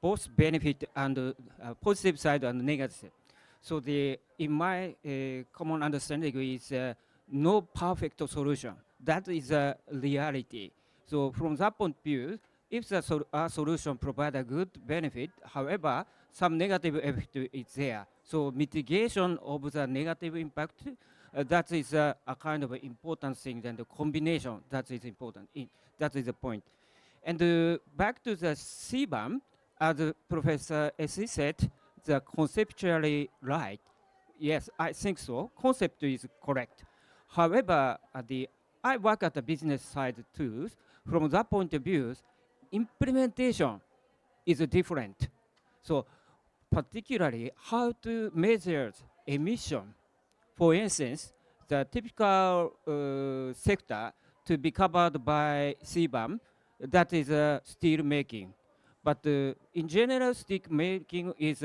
both benefit and positive side and negative. So in my common understanding is no perfect solution. That is a reality. So from that point of view, if the solution provides a good benefit, however, some negative effect is there. So mitigation of the negative impact, that is a kind of important thing, and the combination, that is important. That is the point. And back to the CBAM, as Professor Essi said, the conceptually right. Yes, I think so. Concept is correct. However, I work at the business side too. From that point of view, implementation is different. So particularly how to measure emission. For instance, the typical sector to be covered by CBAM, that is steel making. But in general, steel making is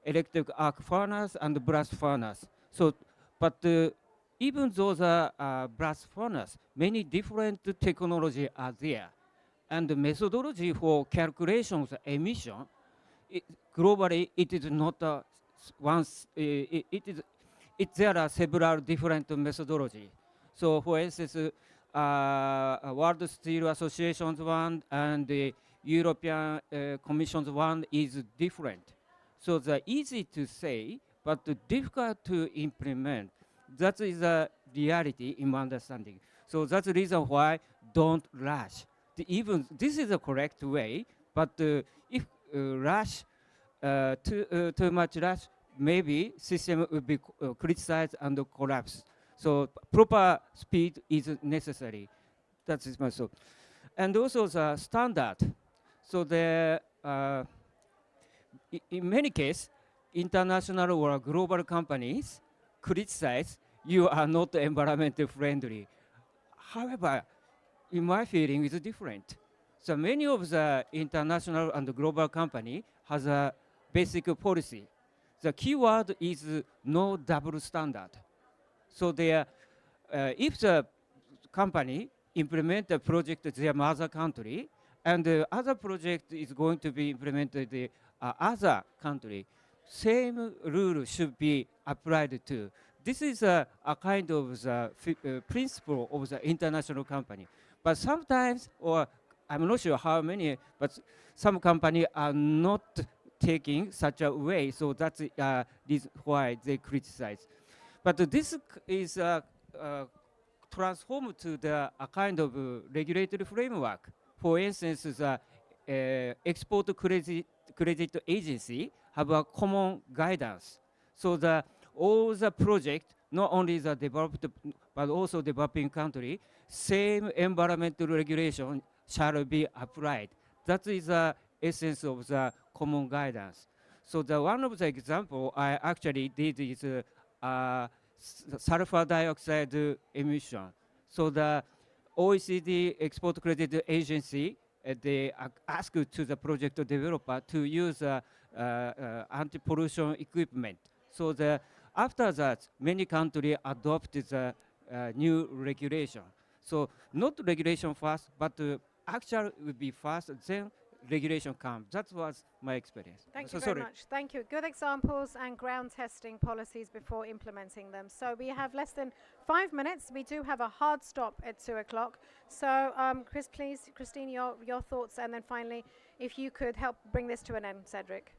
electric arc furnace and blast furnace. So, but even those blast furnace, many different technology are there. And the methodology for calculations emission, globally, it is not there are several different methodologies. So for instance, World Steel Association's one and the European Commission's one is different. So the easy to say, but difficult to implement. That is a reality in my understanding. So that's the reason why don't rush. Even this is the correct way, but if rush, too much rush, maybe system will be criticized and collapse. So proper speed is necessary. That is my thought. And also the standard. So the in many cases, international or global companies criticize you are not environmentally friendly. However, in my feeling, it's different. So many of the international and global company has a basic policy. The keyword is no double standard. So if the company implement a project in their mother country, and the other project is going to be implemented in the other country, same rule should be applied to. This is a kind of the principle of the international company. But sometimes, or I'm not sure how many, but some companies are not taking such a way, so that's why they criticize. But this is transformed to a kind of regulatory framework. For instance, the export credit agency have a common guidance. So all the project, not only the developed, but also developing country, same environmental regulation shall be applied. That is the essence of the common guidance. So one of the example I actually did is sulfur dioxide emission. So the OECD Export Credit Agency, they ask to the project developer to use anti-pollution equipment. So after that, many countries adopted the new regulation. So not regulation first, but actual will be first, then regulation comes. That was my experience. Thank So you very sorry. much. Thank you. Good examples and ground testing policies before implementing them. So we have less than 5 minutes. We do have a hard stop at 2 o'clock. So Christine, your thoughts, and then finally, if you could help bring this to an end, Cedric.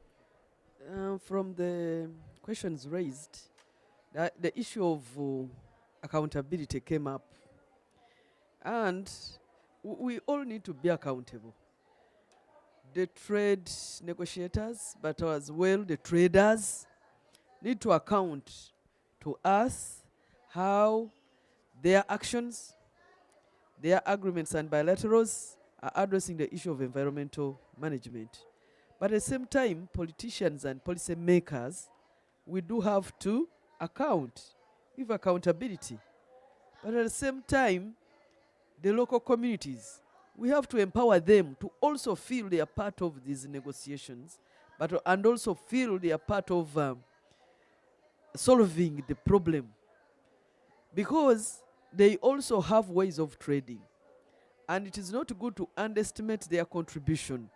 From the questions raised, the issue of accountability came up. And we all need to be accountable. The trade negotiators, but as well the traders, need to account to us how their actions, their agreements and bilaterals are addressing the issue of environmental management. But at the same time, politicians and policy makers, we do have to give accountability. But at the same time, the local communities, we have to empower them to also feel they are part of these negotiations, and also feel they are part of solving the problem. Because they also have ways of trading. And it is not good to underestimate their contribution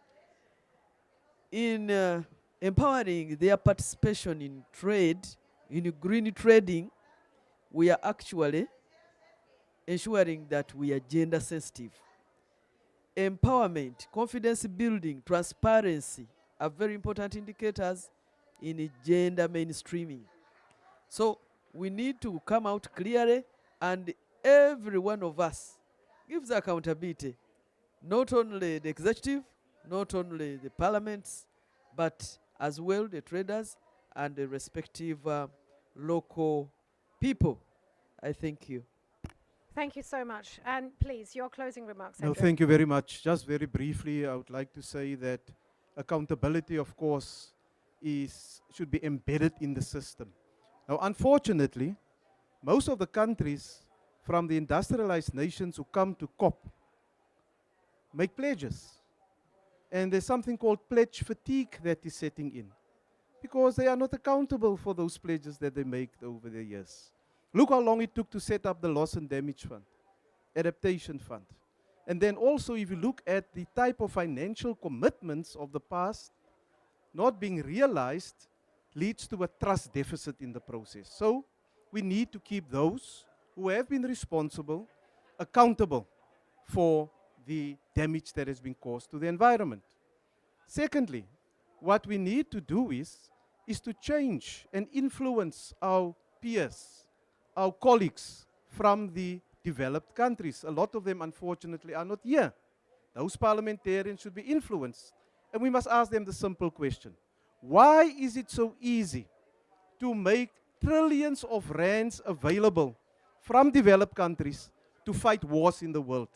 in empowering their participation in trade, in green trading. We are actually ensuring that we are gender sensitive. Empowerment, confidence building, transparency are very important indicators in a gender mainstreaming. So we need to come out clearly, and every one of us gives accountability, not only the executive, not only the parliaments, but as well the traders and the respective local people. I thank you. Thank you so much. And please, your closing remarks. No, Cedric. thank you very much. Just very briefly, I would like to say that accountability, of course, should be embedded in the system. Now, unfortunately, most of the countries from the industrialized nations who come to COP make pledges. And there's something called pledge fatigue that is setting in, because they are not accountable for those pledges that they make over the years. Look how long it took to set up the loss and damage fund, adaptation fund. And then also, if you look at the type of financial commitments of the past not being realized, leads to a trust deficit in the process. So we need to keep those who have been responsible accountable for the damage that has been caused to the environment. Secondly, what we need to do is to change and influence our peers, our colleagues from the developed countries. A lot of them, unfortunately, are not here. Those parliamentarians should be influenced. And we must ask them the simple question: why is it so easy to make trillions of rands available from developed countries to fight wars in the world,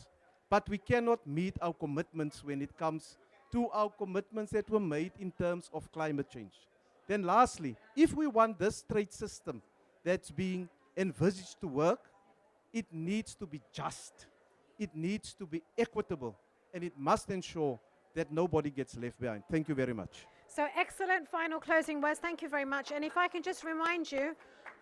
but we cannot meet our commitments when it comes to our commitments that were made in terms of climate change? Then lastly, if we want this trade system that's being envisaged to work, it needs to be just, it needs to be equitable, and it must ensure that nobody gets left behind. Thank you very much. So excellent final closing words. Thank you very much. And if I can just remind you,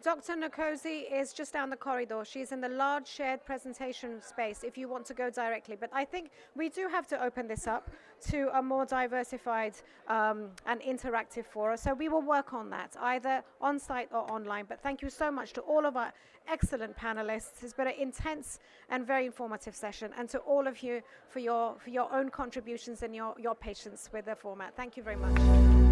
Dr. Nkosi is just down the corridor. She's in the large shared presentation space if you want to go directly. But I think we do have to open this up to a more diversified and interactive forum. So we will work on that, either on-site or online. But thank you so much to all of our excellent panelists. It's been an intense and very informative session. And to all of you for your own contributions and your patience with the format. Thank you very much.